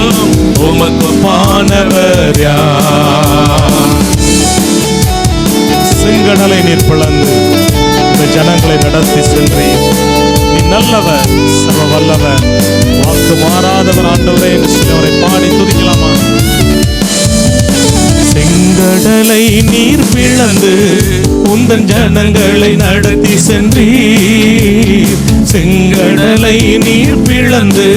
உமக்கொப்பானவர் யார்? செங்கடலை நீர் பிளந்து இந்த ஜனங்களை நடத்தி சென்றீர். நீ நல்லவர், சர்வ வல்லவர், வாக்கு மாறாதவர் ஆண்டவரே என்று சொல்லி அவரை பாடி துதிக்கலாமா? செங்கடலை நீர் பிளந்து உந்தன் ஜனங்களை நடத்தி சென்றீர். செங்கடலை நீர் பிளந்து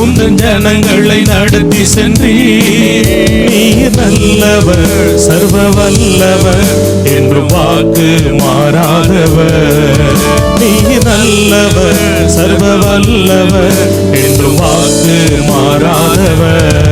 உந்தன் ஜனங்களை நடத்தி சென்றீர். நீர் நல்லவர், சர்வ வல்லவர், என்றும் வாக்கு மாறாதவர். நீர் நல்லவர், சர்வ வல்லவர், என்றும் வாக்கு மாறாதவர்.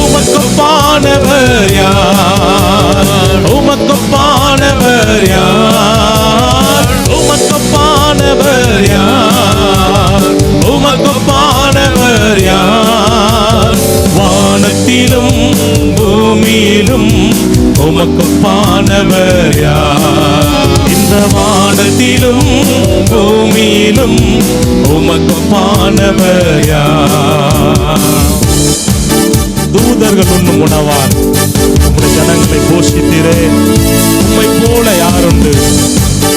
உமக்கொப்பானவர் யார்? உமக்கொப்பானவர் யார்? உமக்கொப்பானவர் யார்? உமக்கொப்பானவர் யார்? வானத்திலும் பூமியிலும் உமக்கொப்பானவர் யார்? இந்த வானத்திலும் பூமியிலும் உமக்கொப்பானவர் யார்? தூதர்கள் உண்ணும் உணவால் உம்முடைய ஜனங்களை போஷித்தீரே. உம்மை போல யாருண்டு?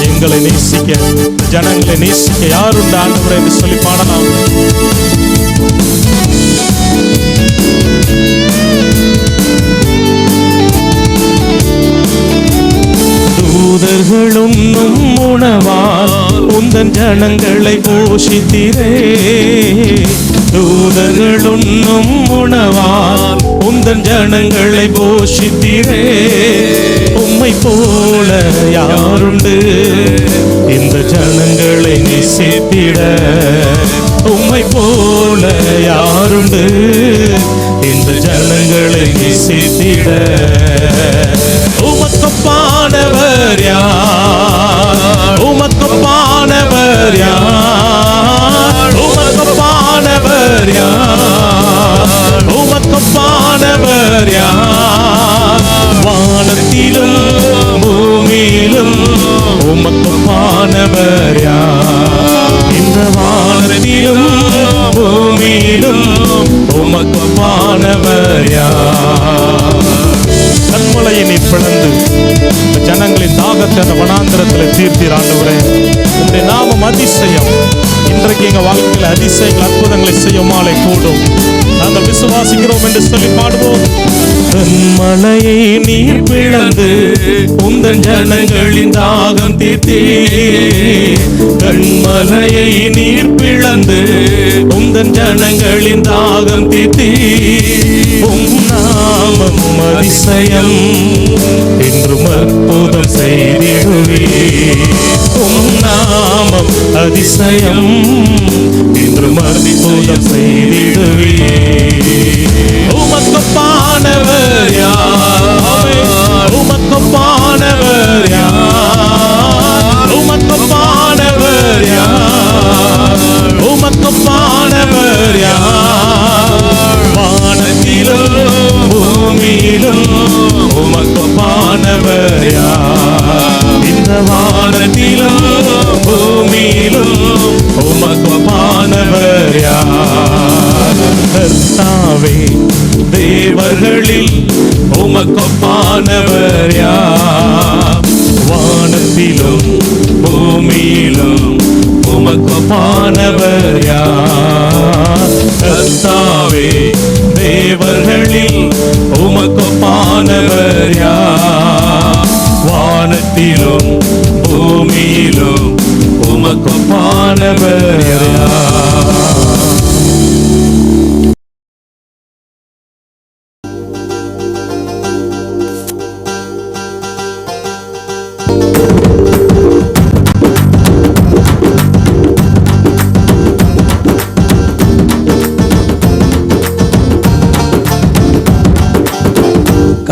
எங்களை நேசிக்க, ஜனங்களை நேசிக்க யாருண்டு ஆண்டவரே என்று சொல்லி பாடலாம். தூதர்கள் உண்ணும் உணவால் உந்தன் ஜனங்களை போஷித்தீரே. தூதர்கள் உண்ணும் உணவால் உந்தன் ஜனங்களை போஷித்தீரே. உம்மை போல யாருண்டு இந்த ஜனங்களை நேசித்திட? உம்மை போல யாருண்டு இந்த ஜனங்களை நேசித்திட? உமக்கொப்பானவர் யார்? உமக்கொப்பானவர் யார்? உமக்கொப்பானவர் யார்? உமக்கொப்பானவர் யார்? வானத்திலும் பூமியிலும் உமக்கொப்பானவர் யார்? இந்த வானத்திலும் பூமியிலும் உமக்கொப்பானவர் யார்? கண்மலையை நீர் பிளந்து ஜனங்களின் தாகத்தை அந்த வனாந்திரத்தில் தீர்த்தீர் ஆண்டவரே. உம்முடைய நாமம் அதிசயம். இன்றைக்கு எங்க வாழ்க்கையில் அதிசயங்கள் அற்புதங்களை செய்யும் மாலை கூடும். நாங்கள் விசுவாசிக்கிறோம் என்று சொல்லி பாடுவோம். கண்மலையை நீர் பிளந்து உந்தன் ஜனங்களின் தாகம் தீர்த்தீர். கண்மலையை நீர் பிளந்து உந்தன் ஜனங்களின் தாகம் தீர்த்தீர். உம் நாமம் அதிசயம், என்றும் அற்புதம் செய்திடுவீர். உம் நாமம் அதிசயம், என்றும் அற்புதம் செய்திடுவீர். உமக்கொப்பானவர் யார்? உமக்கொப்பானவர் யார்? உமக்கொப்பானவர் யார்? உமக்கொப்பானவர் யார்? வானத்திலும் பூமியிலும் உமக்கொப்பானவர் யார்? இந்த வானத்திலும் பூமியிலும் உமக்கொப்பானவர் யார்? கர்த்தாவே, தேவர்களில் உமக்கொப்பானவர் யார்? வானத்திலும் பூமியிலும் உமக்கொப்பானவர் யார்? கர்த்தாவே, தேவர்களில் உமக்கொப்பானவர் யார்? வானத்திலும் பூமியிலும் உமக்கொப்பானவர் யார்?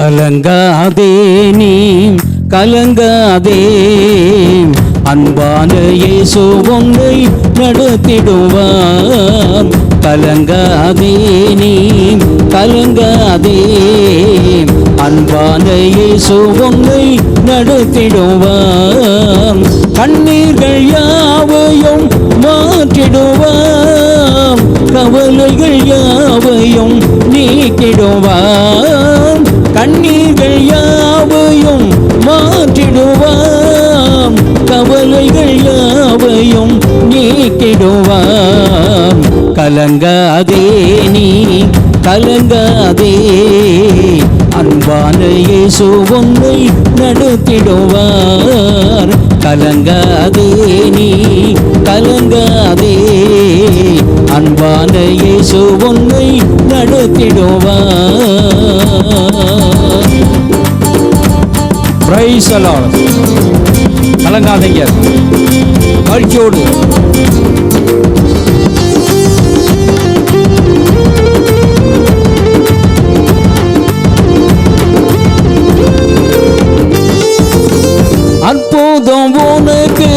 கலங்காதே நீ கலங்காதே, அன்பான இயேசு உன்னை நடத்திடுவார். கலங்காதே நீ கலங்காதே, அன்பான இயேசு உன்னை நடத்திடுவார். கண்ணீர்கள் யாவையும் மாற்றிடுவார், கவலைகள் யாவையும் நீக்கிடுவார். கண்ணீர்கள் யாவையும் மாற்றிடுவார், கவலைகள் யாவையும் நீக்கிடுவார். கலங்காதே நீ கலங்காதே, அன்பான இயேசு உன்னை நடத்திடுவார். கலங்காதே நீ கலங்காதே, அன்பான இயேசு உன்னை நடத்திடுவார்.
Price the Lord. கலங்காதீங்க, மகிழ்ச்சியோடு
அற்புதம் உனக்கு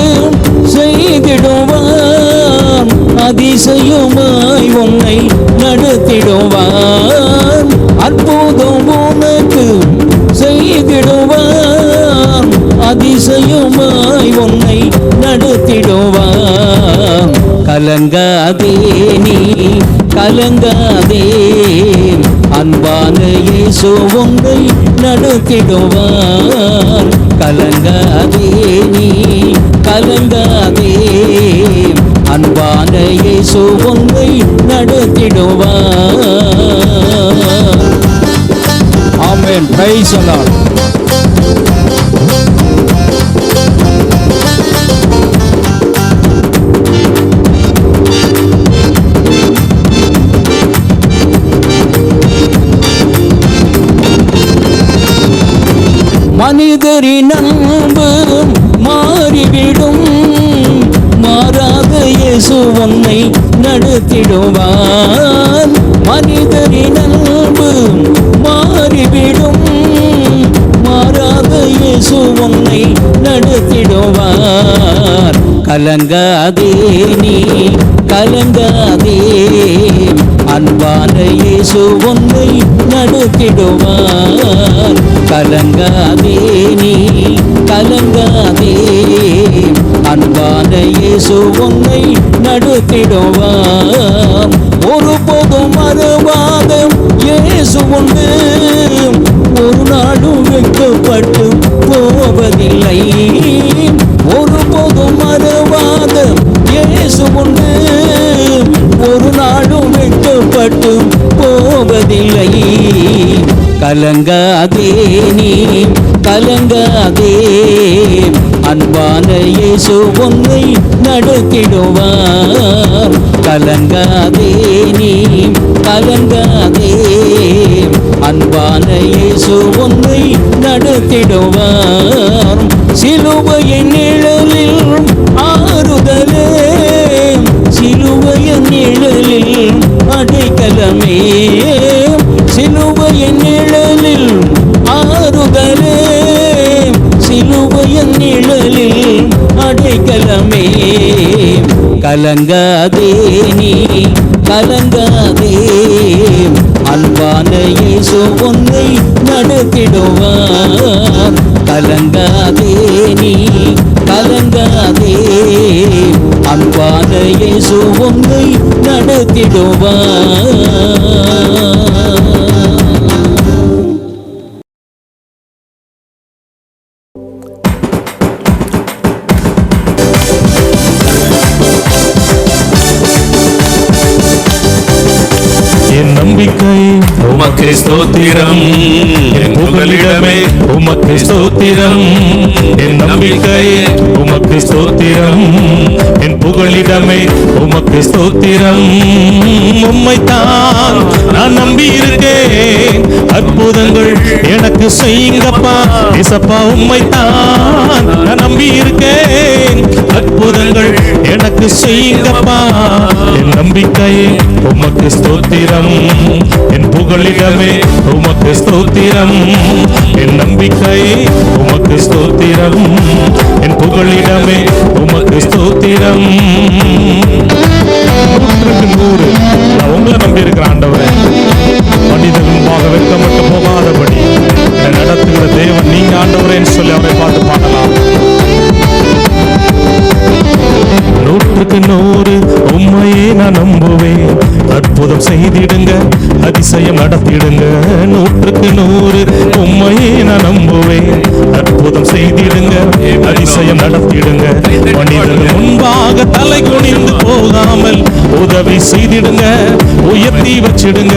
செய்திடுவார், அதிசயமாய் உன்னை நடத்திடுவார். அற்புதம் உனக்கு செய்திடுவார், அதிசயமாய் உன்னை நடத்திடுவார். கலங்காதே நீ கலங்காதே, அன்பான இயேசு உன்னை நடத்திடுவார். கலங்காதே நீ கலங்காதே, அன்பான இயேசு உன்னை நடத்திடுவார்.
ஆமென். Praise the Lord.
மனிதரின் அன்பு மாறிவிடும், மாறாத இயேசு உன்னை நடத்திடுவார். மனிதரின் அன்பு மாறிவிடும், மாறாத இயேசு உன்னை நடத்திடுவார். கலங்காதே நீ கலங்காதே, அன்பான இயேசு உன்னை நடத்திடுவார். கலங்காதே நீ கலங்காதே, அன்பான இயேசு உன்னை நடத்திடுவார். ஒருபோதும் மறவாத இயேசு உண்டு, ஒரு நாளும் வெட்கப்பட்டு போவதில்லை. ஒருபோதும் மறவாத இயேசு உண்டு, ஒரு நாளும் வெட்கப்பட்டு போவதில்லை. கலங்காதே நீ கலங்காதே, அன்பான இயேசு உன்னை நடத்திடுவார். கலங்காதே நீ கலங்காதே, அன்பான இயேசு உன்னை நடத்திடுவார். சிலுவையின் நிழலில் ஆறுதலே, சிலுவையின் நிழலில் அடைக்கலமே, சிலுவையின் நிழலில் ஆறுதலே, சிலுவையின் நிழலில் அடைக்கலமே. கலங்காதே நீ கலங்காதே, அன்பான இயேசு உன்னை நடத்திடுவார். கலங்காதே நீ கலங்காதே, அன்பான இயேசு உன்னை நடத்திடுவார்.
என் நம்பிக்கை
உமக்கு ஸ்தோத்திரம், என் புகலிடமே
உமக்கு ஸ்தோத்திரம். என் நம்பிக்கை உமக்கு ஸ்தோத்திரம், என் புகலிடமே உமக்கு ஸ்தோத்திரம். உம்மைத்தான் நான் நம்பி இருக்கேன். அற்புதங்கள் எனக்கு செய்யுங்கப்பா ஏசப்பா உம்மைத்தான் நான் நம்பி இருக்கேன். அற்புதங்கள் எனக்கு செய்யுங்கப்பா. என் நம்பிக்கையே உமக்கு ஸ்தோத்திரம், என் புகழிடமே உமக்கு ஸ்தோத்திரம். என் நம்பிக்கையே உமக்கு ஸ்தோத்திரம், என் புகழிடமே உமக்கு ஸ்தோத்திரம். 100 நான் உங்களை நம்பி இருக்கிற ஆண்டவரே, மனிதன் முன்பாக வெட்கப்பட்டு போகாதபடி நடத்துகிற தேவன் நீங்க ஆண்டவரேன்னு சொல்லி அவரை பார்த்து பாடலாம். 100க்கு 100 உம்மையே நான் நம்புவேன். அற்புதம் செய்திடுங்க, அதிசயம் நடத்திடுங்க. 100க்கு 100 உம்மையே நான் நம்புவேன். அற்புதம் செய்திடுங்க, அதிசயம் நடத்திடுங்க. மனிதர்கள் முன்பாக தலை குனிந்து போகாமல் உதவி செய்திடுங்க, உயர்த்தி வச்சிடுங்க.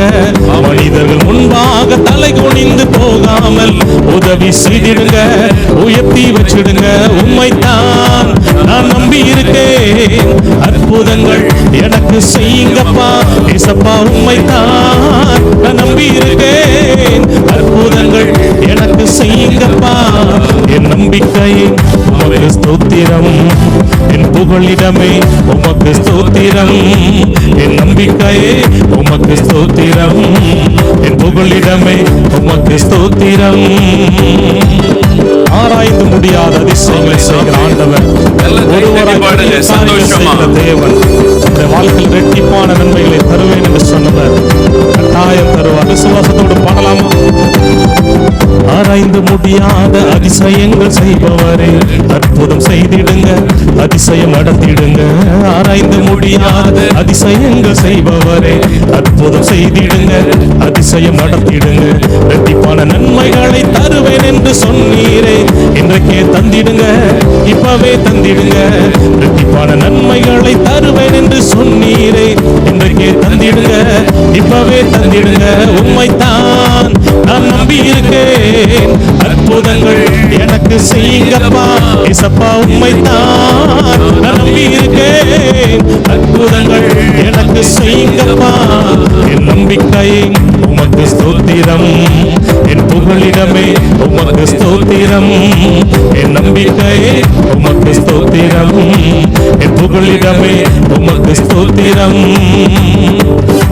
மனிதர்கள் முன்பாக தலை குனிந்து போகாமல் உதவி செய்திடுங்க, உயர்த்தி வச்சிடுங்க. உம்மைத்தான் நான் நம்பி இருக்கேன். அற்புதங்கள் எனக்கு செய்யுங்கப்பா ஏசப்பா உம்மைத்தான் நான் நம்பி இருக்கேன். அற்புதங்கள் எனக்கு செய்யுங்கப்பா. என் நம்பிக்கை உமக்கு ஸ்தோத்திரம், என் புகழிடமே உமக்கு ஸ்தோத்திரம். என் நம்பிக்கையே உமக்கு ஸ்தோத்திரம், என் புகழிடமே உமக்கு ஸ்தோத்திரம். ஆராய்ந்து முடியாத அதிசயங்களை செய்கிற ஆண்டவர், ஒருவராய் செய்கிற தேவன், இந்த வாழ்க்கையில் ரெட்டிப்பான நன்மைகளை தருவேன் என்று சொன்னவர் கட்டாயம் தருவார். விசுவாசத்தோடு பாடலாமா? ஆராய்ந்து முடியாத அதிசயங்கள் செய்பவரே, அற்புதம் செய்திடுங்க, அதிசயம் நடத்திடுங்க. ஆராய்ந்து முடியாத அதிசயங்கள் செய்பவரே, அற்புதம் செய்திடுங்க, அதிசயம் நடத்திடுங்க. ரெட்டிப்பான நன்மைகளை தருவேன் என்று சொன்னீரே, இன்றைக்கே தந்திடுங்க, இப்பவே தந்திடுங்க. ரெட்டிப்பான நன்மைகளை தருவேன் என்று சொன்னீரே, இன்றைக்கே தந்திடுங்க, இப்பவே தந்திடுங்க. உம்மைத்தான் நான் நம்பி இருக்கேன். அற்புதங்கள் எனக்கு செய்யுங்கப்பா ஏசப்பா உம்மைத்தான் நான் நம்பி இருக்கேன். அற்புதங்கள் எனக்கு செய்யுங்கப்பா. என் நம்பிக்கை உமக்கு ஸ்தோத்திரம், என் புகழிடமே உமக்கு ஸ்தோத்திரம். என் நம்பிக்கை உமக்கு ஸ்தோத்திரம், என் புகழிடமே உமக்கு ஸ்தோத்திரம்.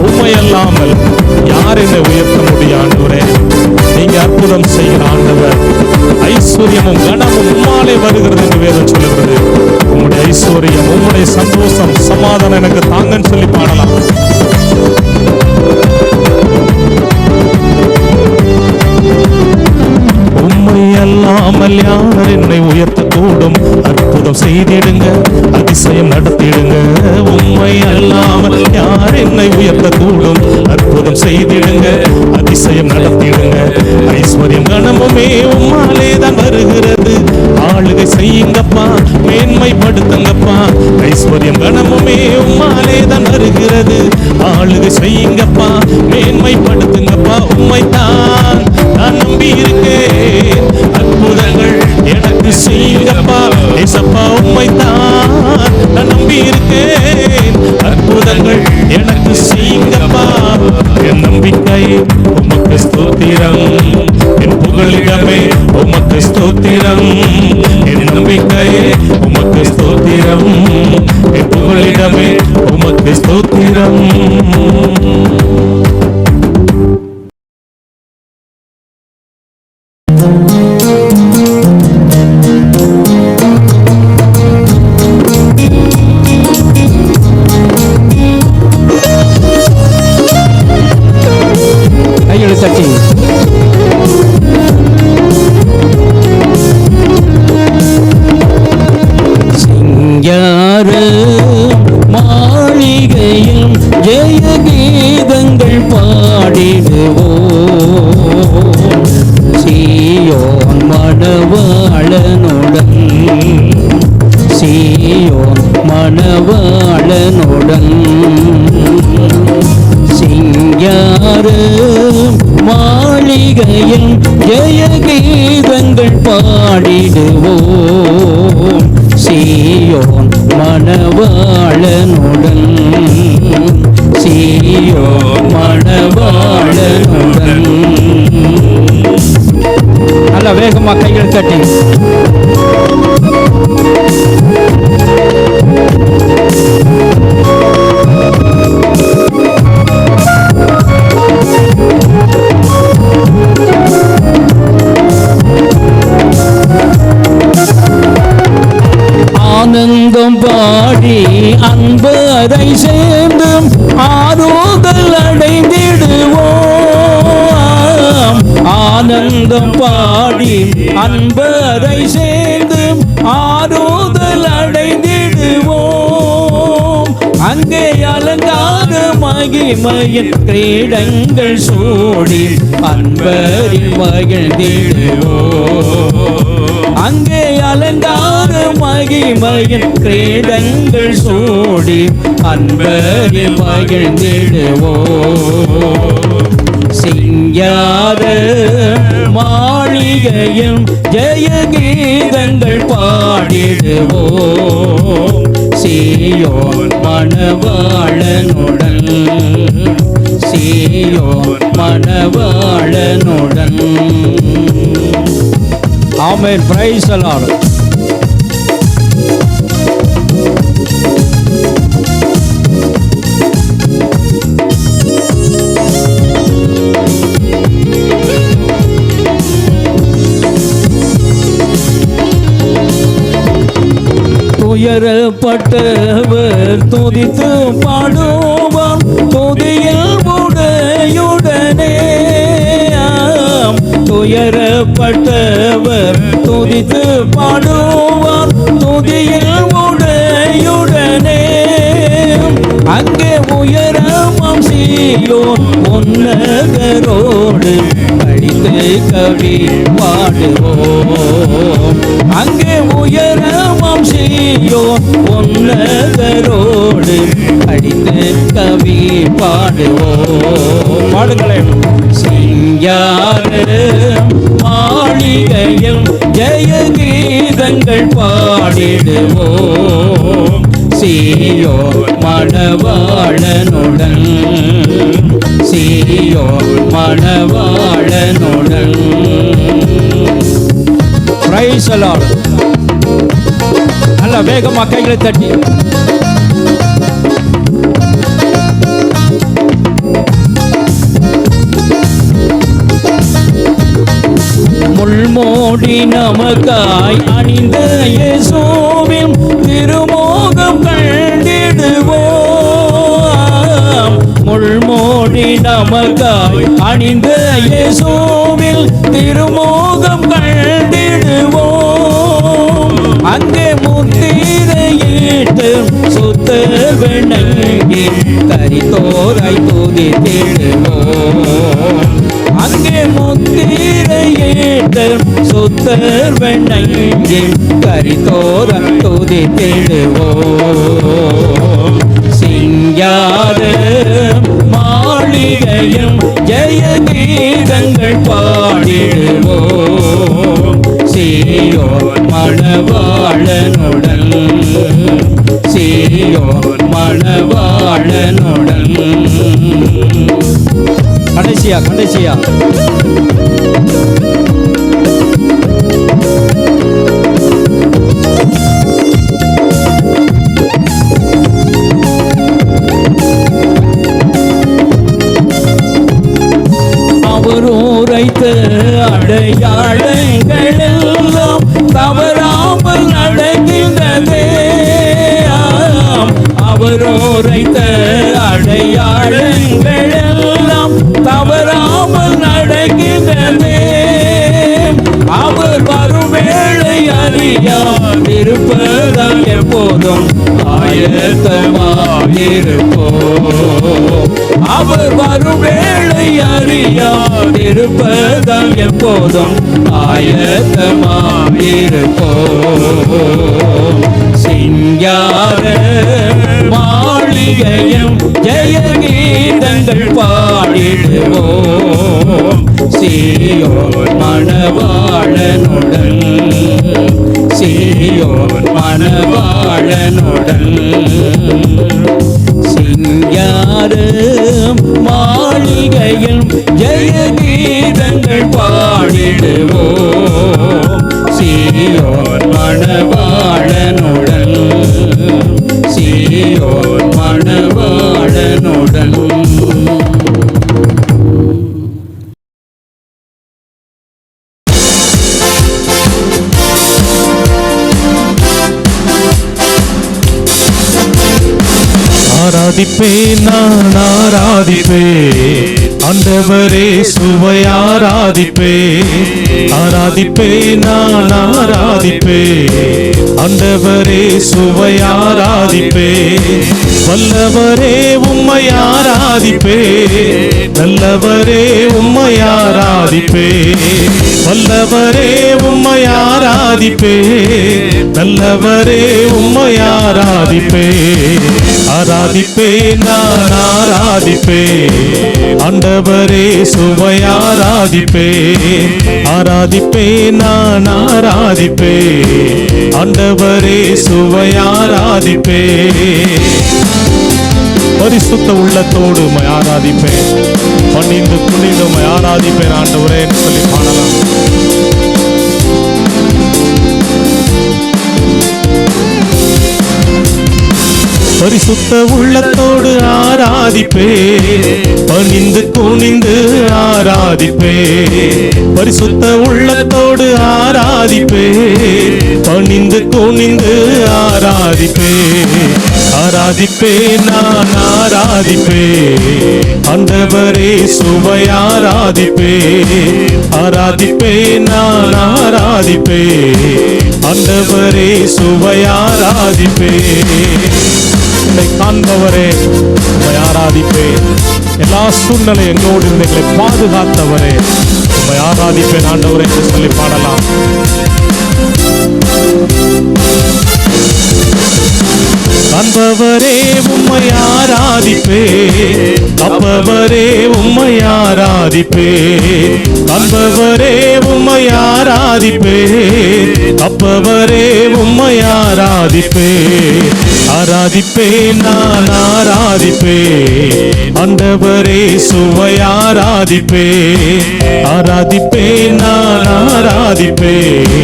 உம்மையல்லாமல் யார் என்னை உயர்த்த முடியும் ஆண்டவரே? நீங்க அற்புதம் செய்கிற ஆண்டவர். ஐஸ்வர்யமும் கனமும் உம்மாலே வருகிறது என்று வேதம் சொல்லுகிறது. உம்முடைய ஐஸ்வர்யம், உம்முடைய சந்தோஷம், சமாதானம் எனக்கு தாங்கன்னு சொல்லி பாடலாம். உம்மை அல்லாமல் யார் என்னை உயர்த்தக்கூடும்? அற்புதம் செய்திடுங்க, அதிசயம் நடத்திடுங்க. உம்மை அல்லாமல் யார் என்னை உயர்த்தக்கூடும்? அற்புதம் செய்திடுங்க, அதிசயம் நடத்திடுங்க. ஐஸ்வர்யம் கனமுமே உம்மாலே தான் வருகிறது. ஆளுகை செய்யுங்கப்பா, மேன்மைப்படுத்துங்கப்பா. ஐஸ்வர்யம் கனமுமே உம்மாலே தான் வருகிறது. ஆளுகை செய்யுங்கப்பா, மேன்மைப்படுத்துங்கப்பா. உம்மைத்தான் நான் நம்பி இருக்கேன். அற்புதங்கள் எனக்கு செய்யுங்கப்பா ஏசப்பா உம்மைத்தான் நான் நம்பி இருக்கேன். அற்புதங்கள் எனக்கு செய்யுங்கப்பா. என் நம்பிக்கை உமக்கு ஸ்தோத்திரம், என் புகழிடமே உமக்கு ஸ்தோத்திரம். என் நம்பிக்கை உமக்கு ஸ்தோத்திரம், என் புகழிடமே உமக்கு ஸ்தோத்திரம்.
கைகளை தட்டி சிங்கார மாளிகையில் ஜெய கீதங்கள் பாடிடுவோம். சீயோன் மணவாளனுடன், சீயோன் மணவாளனுடன். சிங்கார மாளிகையில் ஜெய கீதங்கள் பாடிடுவோம். சீயோன் மணவாளனுடன், சீயோன் மணவாளனுடன். நல்லா வேகமா கைகள் தட்டி
ஆனந்தம் பாடி அன்பரை சேர்ந்து ஆறுதல் அடைந்திடுவோம். ஆனந்தம் பாடி அன்பரை சேர்ந்து ஆறுதல் அடைந்திடுவோம். அங்கே அலங்கார மகிமையின் கிரீடங்கள் சூடி அன்பரில் மகிழ்ந்திடுவோம். அங்கே அலங்கார மகிமையின் கிரீடங்கள் சூடி அன்பரில் மகிழ்ந்திடுவோம். சிங்கார மாளிகையும் ஜெயகீதங்கள் பாடிடுவோம். சீயோன் மணவாளனுடன் சீயோன் மணவாளனுடன்.
ஆமென். Praise the Lord.
துயரப்பட்டவர் துதித்து பாடுவான் துதியில் உடையுடனே. துயரப்பட்டவர் துதித்து பாடுவான் துதியில் உடையுடனே. அங்கே உயரமாம் சீயோன் உன்னதரோடு படித்து கவி பாடுவோம். அங்கே உயரமாம் சீயோன் உன்னதரோடு படித்து கவி பாடுவோம்.
பாடுங்களேன்.
சிங்கார மாளிகையில் ஜெயகீதங்கள் பாடிடுவோம். சீயோன் மணவாளனுடன் சீயோன் மணவாளனுடன்.
Praise the Lord. நல்லா வேகமா கைகளை தட்டி
முள்மோடி நமக்காய் அணிந்த இயேசுவின் திருமோகம் கண்டிடுவோம். முள்மோடி நமக்காய் அணிந்த இயேசுவின் திருமோகம் கண்டிடுவோம். அங்கே முத்திரையிட்டு சுத்த வணங்கி கரித்தோராய் துதித்திடுவோம். அங்கே முத்திரையிட்டு சுத்தர் வணங்கி கரித்தோராய் துதித்திடுவோம். சிங்கார மாளிகையும் ஜெயகீதங்கள் பாடிடுவோம். சீயோன் மணவாளனுடன் சீயோன் மணவாளனுடன்.
கடைசியா கடைசியா
அவர் உரைத்த அடையாளங்கள் எல்லாம் தவறாமல் நடக்கின்றதே. அவர் உரைத்த அடையாளங்கள் எல்லாம் தவறாமல் நடக்கின்றதே. அவர் வரும் வேளை அறியாதிருப்பதால் எப்போதும் ஆயத்தமாயிருப்போம். அவர் வரும் வேளை அறியாதிருப்பதால் எப்போதும் ஆயத்தமாயிருப்போம். சிங்கார மாளிகையும் ஜெயகீதங்கள் பாடிடுவோம். சீயோன் மணவாளனுடன் சீயோன் மணவாளனுடன். சிங்கார மாளிகையில் ஜெயகீதங்கள் பாடிடுவோம்.
ஆராதிப்பேன் நான் ஆராதிப்பேன் ஆண்டவரே சுவை ஆராதிப்பேன் ஆராதிப்பேன் நான் ஆராதிப்பேன் ஆண்டவரே சுவை ஆராதிப்பேன் வல்லவரே உம்மை ஆராதிப்பேன் நல்லவரே உம்மை ஆராதிப்பேன் வல்லவரே உம்மை ஆராதிப்பேன் நல்லவரே உம்மை ஆராதிப்பேன் ஆராதிப்பேன் நான் ஆராதிப்பேன் ஆண்டவரே சுவை ஆராதிப்பேன் ஆராதிப்பேன் நான் ஆராதிப்பேன் ஆண்டவரே சுவை ஆராதிப்பேன் பரிசுத்த உள்ளத்தோடு உம்மை ஆராதிப்பேன் பணிந்து குனிந்து உம்மை ஆராதிப்பேன் ஆண்டவரே என்று சொல்லி பாடலாம். பரிசுத்த உள்ளத்தோடு ஆராதிப்பேன் பணிந்து குனிந்து ஆராதிப்பேன் பரிசுத்த உள்ளத்தோடு ஆராதிப்பேன் பணிந்து குனிந்து ஆராதிப்பேன் ஆராதிப்பேன் நான் ஆராதிப்பேன் ஆண்டவரே சுவை ஆராதிப்பேன் ஆராதிப்பேன் நான் ஆராதிப்பேன் ஆண்டவரே சுவை ஆராதிப்பேன் என்னை காண்பவரே உம்மை ஆராதிப்பேன் எல்லா சூழ்நிலை எங்களோடு இருந்து எங்களை பாதுகாத்தவரே உம்மை ஆராதிப்பேன் ஆண்டவரே என்று சொல்லி பாடலாம். காண்பவரே உம்மை ஆராதிப்பேன் அப்பவரே உம்மை ஆராதிப்பேன் காண்பவரே உம்மை ஆராதிப்பேன் அப்பவரே உம்மை ஆராதிப்பேன் ஆராதிப்பேன் நான் ஆராதிப்பேன் ஆண்டவரே சுவை ஆராதிப்பேன் ஆராதிப்பேன் நான் ஆராதிப்பேன்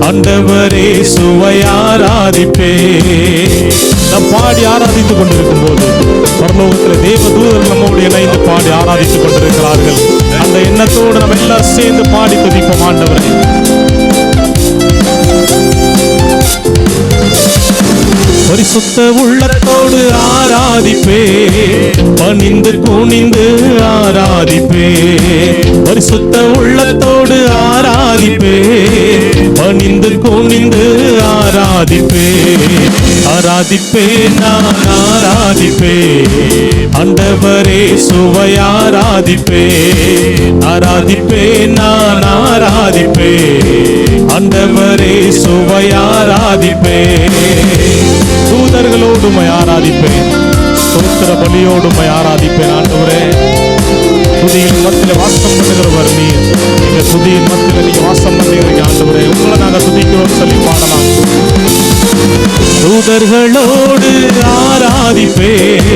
ஆண்டவரே சுவை ஆராதிப்பேன். நாம் பாடி ஆராதித்துக் கொண்டிருக்கும் போது பரலோகத்தில் தேவ தூதர்கள் நம்மோடு இணைந்து பாடி ஆராதித்துக் கொண்டிருக்கிறார்கள். அந்த எண்ணத்தோடு நம்ம எல்லாரும் சேர்ந்து பாடி துதிப்போம் ஆண்டவரே. பரிசுத்த உள்ளத்தோடு ஆராதிப்பேன் பணிந்து குனிந்து ஆராதிப்பேன் பரிசுத்த உள்ளத்தோடு ஆராதிப்பேன் பணிந்து குனிந்து ஆராதிப்பேன் ஆராதிப்பேன் நான் ஆராதிப்பேன் ஆண்டவரே சுவை ஆராதிப்பேன் ஆராதிப்பேன் நான் ஆராதிப்பேன் ஆண்டவரே சுவை ஆராதிப்பேன் தூதர்களோடு உம்மை ஆராதிப்பேன் ஸ்தோத்திர பலியோடு உம்மை ஆராதிப்பேன் ஆண்டவரே. துதியின் மத்தியில் வாசம் பண்ணுகிறவர் நீர் எங்க துதியின் மத்தியில் நீங்க வாசம் பண்ணுகிறீங்க ஆண்டவரே. உங்களை நாங்க துதிக்கிறோம் சொல்லி பாடலாம். தூதர்களோடு ஆராதிப்பேன்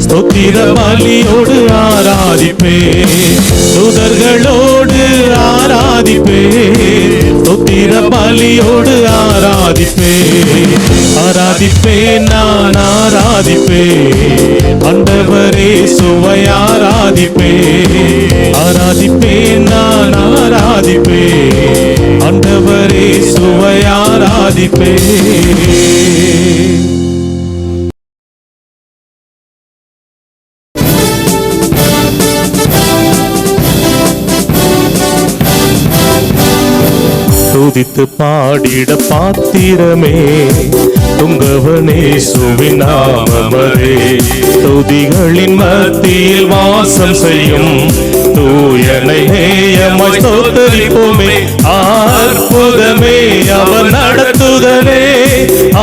ஸ்தோத்திர பலியோடு ஆராதிப்பேன் தூதர்களோடு ஆராதிப்பேன் ஸ்தோத்திர பலியோடு ஆராதிப்பேன் ஆராதிப்பேன் நான் ஆராதிப்பேன் ஆண்டவரே சுவை ஆராதிப்பேன் ஆராதிப்பேன் நான் ஆராதிப்பேன் ஆண்டவரே சுவை ஆராதிப்பேன். துதித்து பாடிட பாத்திரமே துங்கவனே சுவிநாமரே துதிகளின் மத்தியில் வாசம் செய்யும் தூயனை நேயமாய் ஸ்தோத்திரிப்போமே. அற்புதமே அவர் நடத்துதலே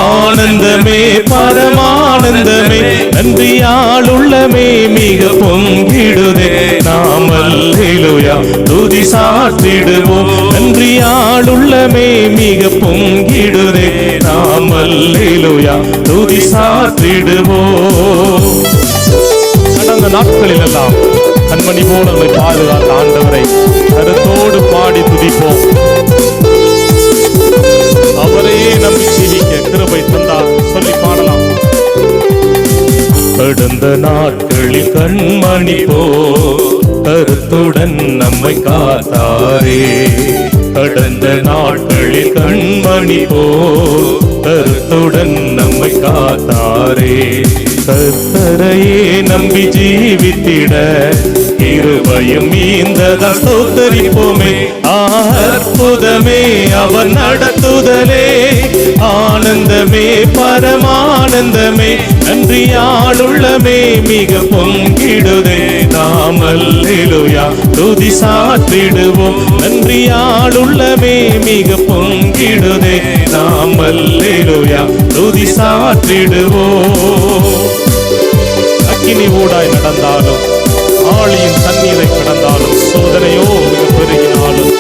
ஆனந்தமே பரமானந்தமே நன்றியால் உள்ளமே மிக பொங்கிடுதே நாம் அல்லேலூயா துதி சாத்திடுவோம் நன்றியால் உள்ளமே மிக பொங்கிடுதே நாம் அல்லேலூயா துதி சாத்திடுவோம். கடந்த நாட்களில் எல்லாம் கண்மணி போல நம்மை பாதுகாத்த ஆண்டவரை கருத்தோடு பாடி துதிப்போம். அவரையே நம்பி ஜீவிக்க கிருபை தந்தார் சொல்லி பாடலாம். கடந்த நாட்களில் கண்மணி போ கருத்துடன் நம்மை காத்தாரே கடந்த நாட்களில் கண்மணி போ கருத்துடன் நம்மை காத்தாரே. கர்த்தரையே நம்பி ஜீவித்திட கிருபையும் மீந்தத ஸ்தோத்தரிப்போமே. அற்புதமே அவர் நடத்துதலே, ஆனந்தமே பரமானந்தமே, நன்றியாளுள்ளமே மிக பொங்கிடுதே. நாம் அல்லேலூயா துதி சாற்றிடுவோம், நன்றியாளுள்ளமே மிக பொங்கிடுதே. நாம் அல்லேலூயா துதி சாற்றிடுவோம். அக்கினி ஊடாய் நடந்தாலும் ஆழியின் தண்ணீரை கடந்தாலும் சோதனையோ மிக பெருகினாலும்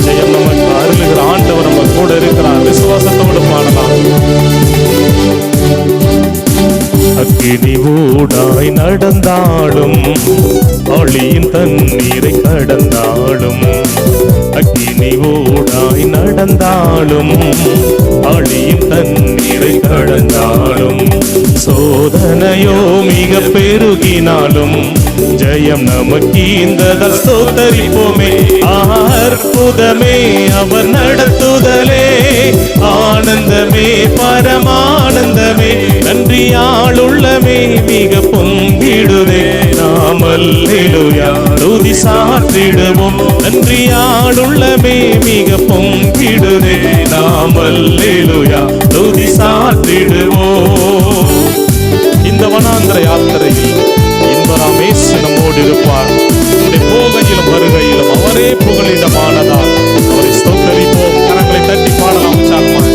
ஜெயம் நமக்கு அருளுகிற ஆண்டவர் நம்ம கூட இருக்கிறார். விசுவாசத்தோடு பாடலாம். அக்கினி ஊடாய் நடந்தாலும் ஆழியின் தண்ணீரை கடந்தாலும், அக்கினி ஊடாய் நடந்தாலும் ஆழியின் தண்ணீரை கடந்தாலும், சோதனையோ மிக பெருகினாலும் ஜெயம் நமக்கு இந்த ஸ்தோத்தரிப்போமே. அற்புதமே அவர் நடத்துதலே, ஆனந்தமே பரமானந்தமே, நன்றியாளுள்ளமே மிக பொங்கிடுதே. நாம் அல்லேலூயா துதி சாற்றிடுவோம், நன்றியாளுள்ளமே மிக பொங்கிடுதே. நாம் அல்லேலூயா துதி சாற்றிடுவோம். இந்த வனாந்திர யாத்திரையில் இன்பராம் இயேசு நம்மோடு இருப்பார். நம்முடைய போகையிலும் வருகையிலும் அவரே புகலிடமானதால் அவரை ஸ்தோத்தரிப்போம். கரங்களை தட்டி பாடலாம் உற்சாகமாக.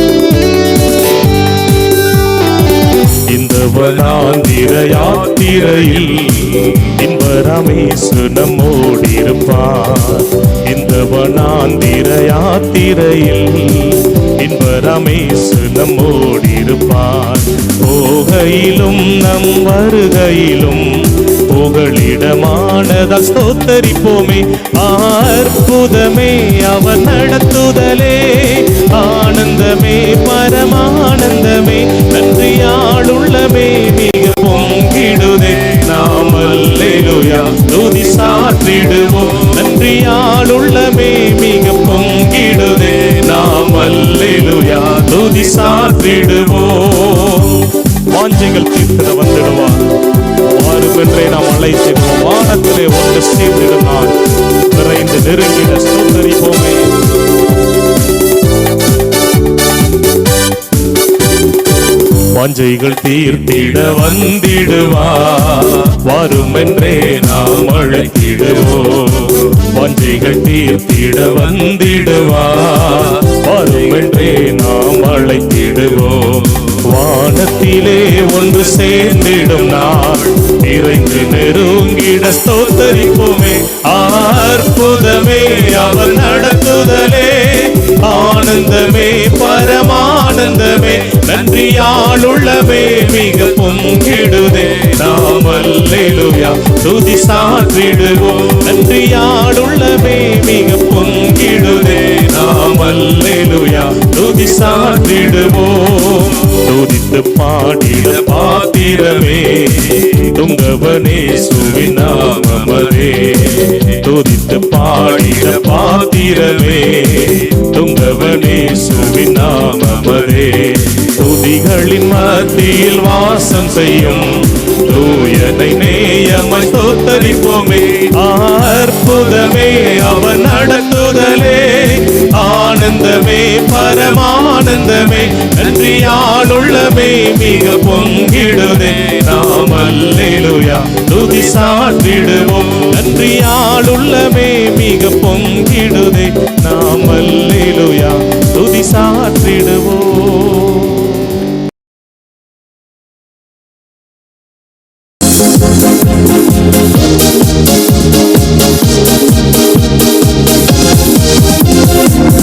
இந்த வனாந்திர யாத்திரையில் இன்பராம் இயேசு நம்மோடு இருப்பார். இந்த வனாந்திர யாத்திரையில் இன்பராம் இயேசு நம்மோடு இருப்பார். போகையிலும் நம் வருகையிலும் புகலிடமானதால் ஸ்தோத்தரிப்போமே. அற்புதமே அவர் நடத்துதலே, ஆனந்தமே பரமானந்தமே, நன்றியாளுள்ளமே மிக பொங்கிடுதே. நாம் அல்லேலூயா துதி சாற்றிடுவோம், நன்றியாளுள்ளமே மிக பொங்கிடுதே. நாம் அல்லேலூயா துதி சாற்றிடுவோம். வாஞ்சைகள் தீர்த்திட வந்துடுவார். வாருமென்றே நாம் அழைத்திருவோம். வானத்திலே ஒன்று சேர்ந்திருந்தால் விரைந்து நெருங்கிட ஸ்தோத்தரிப்போமே. வாஞ்சைகள் தீர்த்திட வந்திடுவார். வாருமென்றே நாம் அழைத்திடுவோம். வாஞ்சைகள் தீர்த்திட வந்திடுவார். வாருமென்றே நாம் அழைத்திடுவோம். வானத்திலே ஒன்று சேர்ந்திடும் நாள் நிறைந்து நெருங்கிட ஸ்தோத்தரிப்போமே. அற்புதமே அவர் நடத்துதலே, ஆனந்தமே பரமானந்தமே, நன்றியாளுள்ளமே மிக பொங்கிடுதே. நாம் அல்லேலூயா துதி சாற்றிடுவோம், நன்றியாளுள்ளமே மிக பொங்கிடுதே. நாம் அல்லேலூயா துதி சாற்றிடுவோம். துதித்து பாடிட பாத்திரமே துங்கவனேசுவின் நாமமதே. துதித்து பாடிட பாத்திரமே துங்கவனேசுவின் நாமமதே. துதிகளின் மத்தியில் வாசம் செய்யும் தூயனை நேயமாய் ஸ்தோத்தரிப்போமே. அற்புதமே அவர் நடத்துதலே, ஆனந்தமே பரமானந்தமே, நன்றியாளுள்ளமே மிக பொங்கிடுதே. நாம் அல்லேலூயா துதி சாற்றிடுவோம், நன்றியாளுள்ளமே மிக பொங்கிடுதே. நாம் அல்லேலூயா துதி சாற்றிடுவோம்.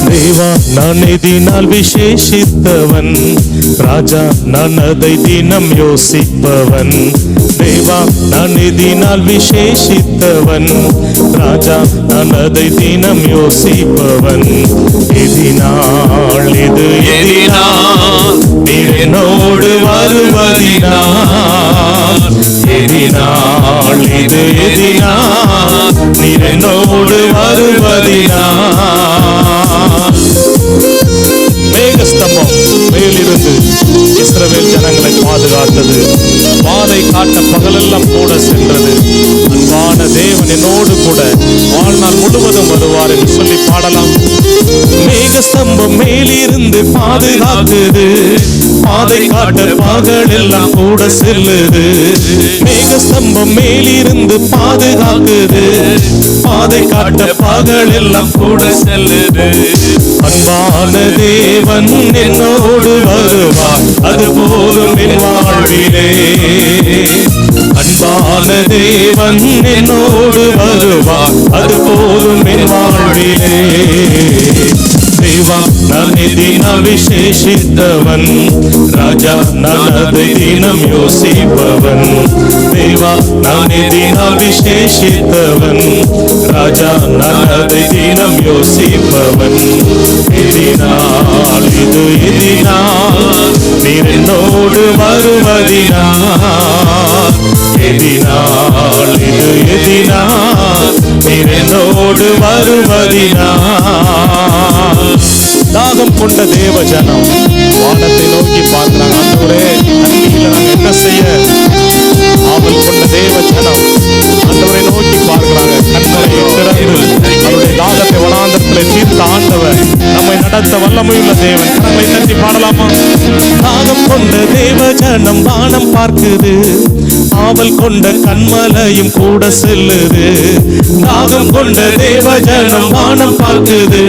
தேவா நான் எதினால் விசேஷித்தவன், ராஜா நான் அதை தினம் யோசிப்பவன். தேவா நான் எதினால் விசேஷித்தவன், ராஜா நான் அதை தினம் யோசிப்பவன். எதினால் இது எதினால் நீர் என்னோடு வருவதினால், எதினால் இது எதினால் நீர் என்னோடு வருவதினால், பாதுகாத்தது. பாதை காட்ட பகலெல்லாம் கூட சென்றது. அன்பான தேவன் என்னோடு கூட வாழ்நாள் முழுவதும் வருவார் என்று சொல்லி பாடலாம். மேகஸ்தம்பம் மேலிருந்து பாதுகாக்குது, பாதை காட்ட பகலெல்லாம் கூட செல்லுது. மேகஸ்தம்பம் மேலிருந்து பாதுகாக்குது, பாதை காட்ட பகலெல்லாம் கூட செல்லுது. அன்பான தேவன் என்னோடு வருவார், அது போதும் என் வாழ்விலே. அன்பான தேவன் என்னோடு வருவார், அது போதும் என் வாழ்விலே. தேவா நான் தினம் விசேஷித்தவன், ராஜா நான் அதை தினம் யோசிப்பவன். தேவா நான் தினம் விசேஷித்தவன், ராஜா நான் அதை தினம் யோசிப்பவன். எதினால் இது எதினால் நீர் என்னோடு வருவதினால், எதினால் இது எதினால் நீர் என்னோடு வருவதினால். தாகம் கொண்ட தேவ ஜனம் வானத்தை நோக்கி பார்க்கிறாங்க. ஆண்டவரே தண்ணீர்ல நாங்க என்ன செய்ய? ஆவல் கொண்ட தேவ ஜனம் ஆண்டவரை நோக்கி பார்க்கிறாங்க. கண்களை திறந்து அவருடைய தாகத்தை வனாந்தரத்தில் தீர்த்த ஆண்டவர் நம்மை நடத்த வல்லமையுள்ள தேவன். கண்களை தட்டி பாடலாமா? தாகம் கொண்ட தேவ ஜனம் வானம் பார்க்குது, ஆவல் கொண்ட கண்மலையும் கூட செல்லுது. தாகம் கொண்ட தேவ ஜனம் வானம் பார்க்குது,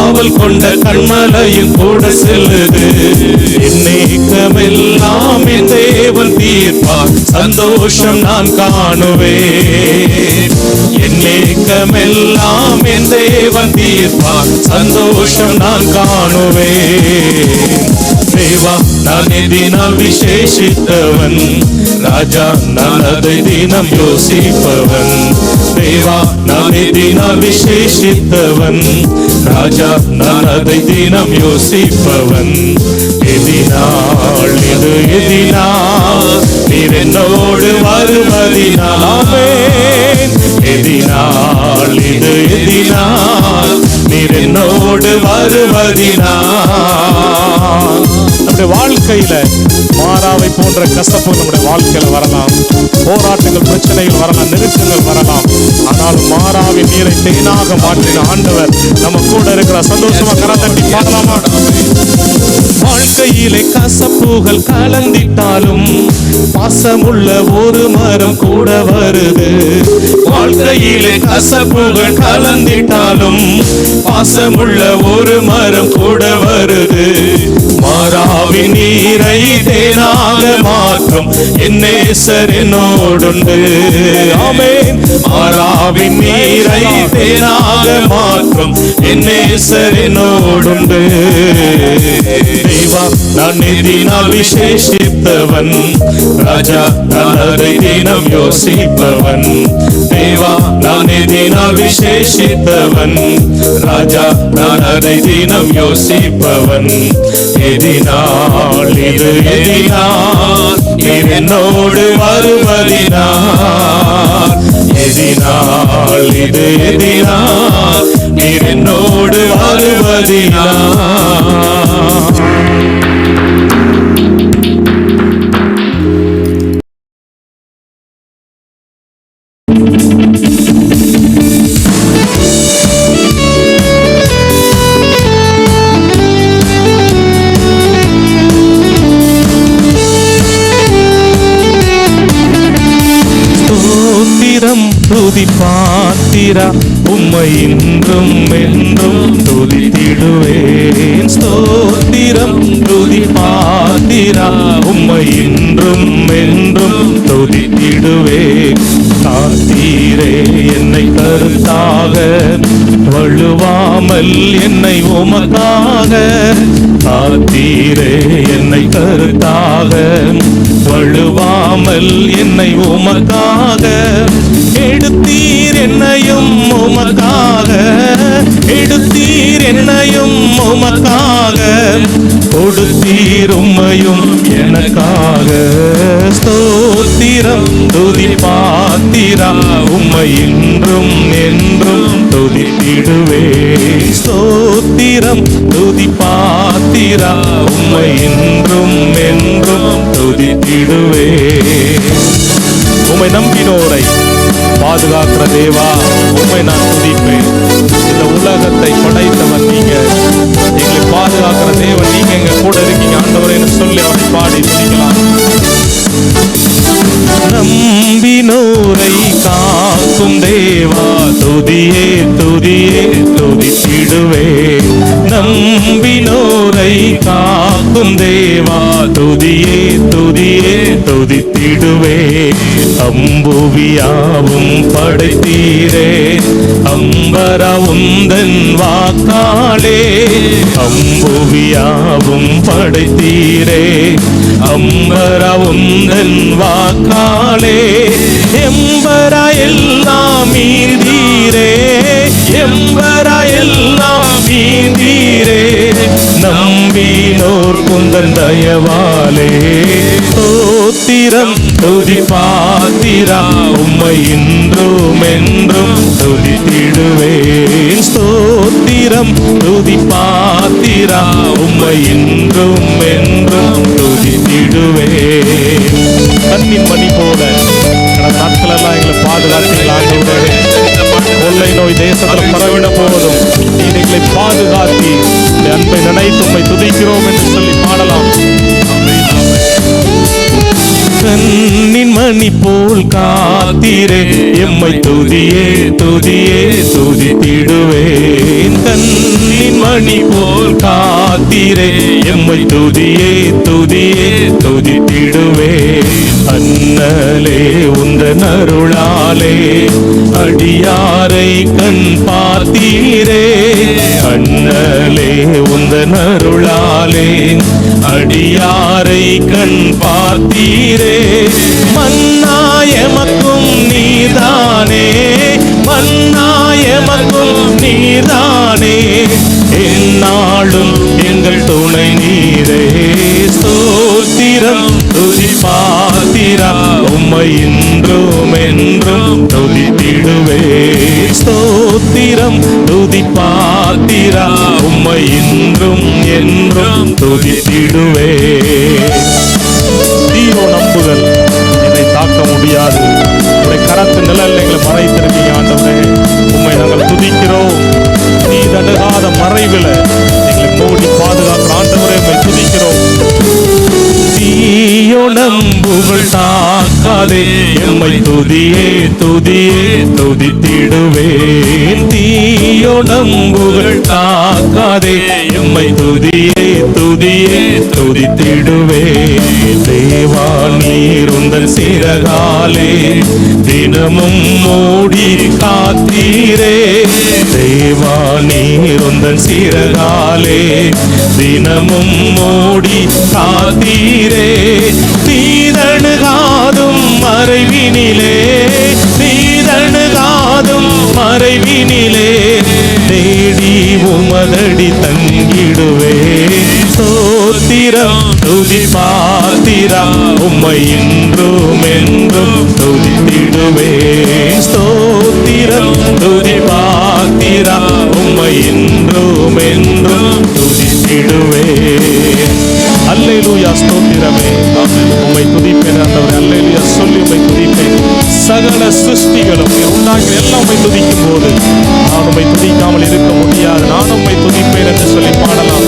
ஆவல் கொண்ட கண்மலையும் கூட செல்லுது. என்னேக்கமெல்லாம் என் தேவன் தீர்ப்பார், சந்தோஷம் நான் காணுவேன். என்னேக்கமெல்லாம் என் தேவன் தீர்ப்பார், சந்தோஷம் நான் காணுவேன். தேவா நான் தினம் விசேஷித்தவன், ராஜா நான் அதை தினம் யோசிப்பவன். தேவா நான் தினம் விசேஷித்தவன், ராஜா நான் அதை தினம் யோசிப்பவன். எதினால் இது எதினால் நீர் என்னோடு வருவதினாலே. எதினால் இது எதினால் நீர் என்னோடு வருவதினால். நம்முடைய வாழ்க்கையில மாறாவை போன்ற கசப்பு நம்முடைய வாழ்க்கையில வரலாம், போராட்டங்கள் பிரச்சனைகள் வரலாம், நெருக்கங்கள் வரலாம். ஆனாலும் மாறாவின் நீரை தேனாக மாற்றின ஆண்டவர் நம்ம கூட இருக்கிற. சந்தோஷமா கரத்தட்டி பாடலாமா? வாழ்க்கையிலே கசப்புகள் கலந்திட்டாலும் பாசமுள்ள ஒரு மரம் கூட வருது. வாழ்க்கையிலே கசப்புகள் கலந்திட்டாலும் பாசமுள்ள ஒரு மரம் கூட வருது. மாறாவின் நீரை தேனாக மாற்றும் என் நேசர் என்னோடுண்டு. ஆமென். மாறாவின் நீரை தேனாக மாற்றும் என் நேசர் என்னோடுண்டு. தேவா நான் தினம் விசேஷித்தவன், ராஜா நான் அதை தினம் யோசிப்பவன். தேவா நான் தினம் விசேஷித்தவன், ராஜா நான் அதை தினம் யோசிப்பவன். எதினால் இது எதினால் நீர் என்னோடு வருவதினால். எதினால் இது எதினால் நீர் என்னோடு வருவதினால். துதி பாத்திரா உம்மை இன்றும் என்றும் துதித்திடுவேன். ஸ்தோத்திரம் துதி பாத்திரா உம்மை இன்றும் என்றும் துதித்திடுவேன். காத்தீரே என்னை கருத்தாக, வழுவாமல் என்னை உமக்காக. காத்தீரே என்னை கருத்தாக, வழுவாமல் என்னை உமக்காக. எடுத்தீர் என்னையும் உமக்காக, எடுத்தீர் என்னையும் உமக்காக. கொடுத்தீர் உம்மையும் எனக்காக. ஸ்தோத்திரம் துதி பாத்திரா உம்மை இன்றும் என்றும் துதித்திடுவேன். ஸ்தோத்திரம் துதி பாத்திரா உம்மை இன்றும் என்றும் துதி துதித்திடுவே. உம்மை நம்பினோரை பாதுகாக்கிற தேவா, உம்மை நான் துதிப்பேன். இந்த உலகத்தை படைத்தவர் நீங்க, எங்களை பாதுகாக்கிற தேவன் நீங்க, எங்க கூட இருக்கீங்க ஆண்டவரேன்னு சொல்லி அவரை பாடி துதிக்கலாம். நம்பினோரை காக்கும் தேவா, துதியே துதியே துதித்திடுவே. நம்பினோரை காக்கும் தேவா, துதியே துதியே துதித்திடுவே. அம்புவியாவும் படைத்தீரே, அம்பரா உந்தன் வாக்காளே. அம்புவியாவும் படைத்தீரே, அம்பரா உந்தன் வாக்காளே. எம்பரா எல்லாம் மீந்தீரே, எம்பரா எல்லாம் மீந்தீரே. நம்பினோர் குந்தன் தயவாலே ஸ்தோத்திரம் துதி பாத்திரா. உம்மை இன்றும் என்றும் துதித்திடுவேன். ஸ்தோத்திரம் துதி பாத்திரா. உம்மை இன்றும் என்றும் துதித்திடுவேன். கண்ணின் மணி போல கடந்த நாட்களெல்லாம் எங்களை பாதுகாத்தீங்களா ஆண்டவரே. கொள்ளை நோய் தேசத்தில் பரவிட போவதும் நீர் எங்களை பாதுகாத்தி இந்த அன்பை நினைத்து உம்மை துதிக்கிறோம் என்று சொல்லி பாடலாம். கண்ணின் மணி போல் காத்தீரே, எம்மை துதியே துதியே துதித்திடுவேன். கண்ணின் மணி போல் காத்தீரே, எம்மை துதியே துதியே துதித்திடுவேன். அண்ணலே உந்தன் அருளாலே அடியாரை கண் பார்த்தீரே. அண்ணலே உந்தன் அருளாலே அடியாரை கண் பார்த்தீரே. மன்னாயமக்கும் நீதானே, மன்னாயமக்கும் நீதானே. எந்நாளும் எங்கள் துணை நீரே. ஸ்தோத்திரம் துதி பாத்திரா. உம்மை இன்றும் என்றும் துதித்திடுவே. ஸ்தோத்திரம் துதி பாத்திரா. உம்மை இன்றும் என்றும் துதித்திடுவே. தீரோ நம்புதல் என்னை தாக்க முடியாது. உடைய கரத்து நிழல் எங்களை மறைத்திருக்கீங்க ஆண்டவரே. உம்மை நாங்கள் துதிக்கிறோம். நீ தடுகாத மறைவில் எங்களை மூடி பாதுகாக்கிற ஆண்டவரே, உம்மை துதிக்கிறோம். தீயோ நம்புகள் தாக்காதே, எம்மை துதியே துதியே துதித்திடுவேன். தீயோ நம்புகள் தாக்காதே, எம்மை துதியே துதியே துதித்திடுவேன். தேவா நீர் உந்தன் சிறகாலே தினமும் மூடி காத்தீரே. தேவா நீர் உந்தன் சிறகாலே தினமும் மூடி காத்தீரே. தீதணுகாதும் மறைவினிலே, தீதணுகாதும் மறைவினிலே தேடி உமதடி தங்கிடுவே. ஸ்தோத்திரம் துதி பாத்திரா. உம்மை இன்றும் என்றும் துதித்திடுவேன். ஸ்தோத்திரம் துதி பாத்திரா. உம்மை இன்றும் என்றும் துதித்திடுவேன். அல்லேலூயா. ஸ்தோத்திரமே உம்மை துதிப்பேன் ஆண்டவரே. அல்லேலூயா சொல்லி உம்மை துதிப்பேன். சகல சிருஷ்டிகளும் உண்டாகிற எல்லாம் உம்மை துதிக்கும் போது நான் உம்மை துதிக்காமல் இருக்க முடியாது. நான் உம்மை துதிப்பேன் என்று சொல்லி பாடலாம்.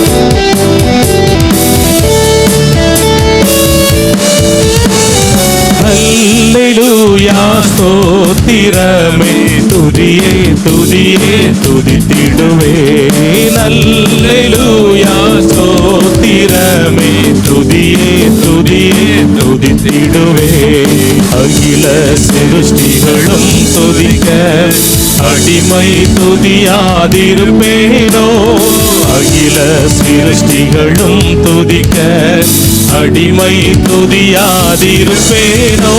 அல்லேலூயா ஸ்தோத்திரமே துதியே துதியே துதித்திடுவேன். அல்லேலூயா ஸ்தோத்திரமே துதியே துதியே துதித்திடுவேன். அகில சிருஷ்டிகளும் துதிக்க அடிமை துதியாதிருப்பேனோ. அகில சிருஷ்டிகளும் துதிக்க அடிமை துதியாதிருப்பேனோ.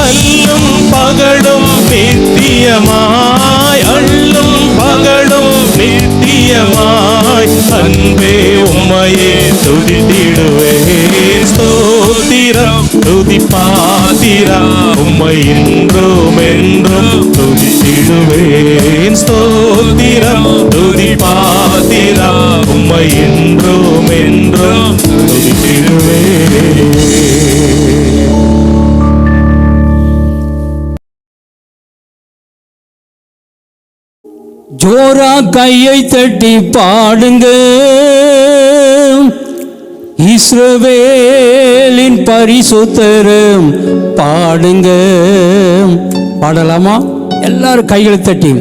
அல்லும் பகலும் நித்தியமாய், அள்ளும் பகலும் நித்தியமாய் அன்பே உம்மையே துதித்திடுவேன். ஸ்தோத்திரம் துதி பாத்திரா. உம்மை இன்றும் என்றும் துதித்திடுவேன். ஸ்தோத்திரம் துதி பாத்திரா. உம்மை இன்றும் என்றும் துதித்திடுவேன்.
ஜோரா கையை தட்டி பாடுங்க, இஸ்ரவேலின் பரிசுத்தரும் பாடுங்க. பாடலாமா? எல்லாரும் கைகளை தட்டி.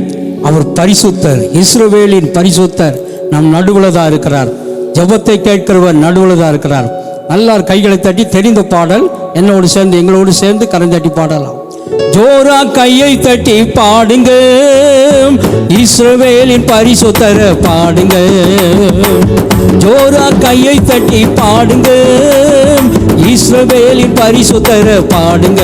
அவர் பரிசுத்தர், இஸ்ரவேலின் பரிசுத்தர் நம் நடுவில் தான் இருக்கிறார். ஜெபத்தை கேட்கிறவர் நடுவில் தான் இருக்கிறார். எல்லாரும் கைகளை தட்டி தெரிந்த பாடல் என்னோடு சேர்ந்து எங்களோடு சேர்ந்து கரந்தட்டி பாடலாம். ஜோரா கையை தட்டி பாடுங்க, இஸ்ரவேலின் பரிசுத்தர பாடுங்க. ஜோரா கையை தட்டி பாடுங்க, இஸ்ரவேலின் பரிசுத்தர பாடுங்க.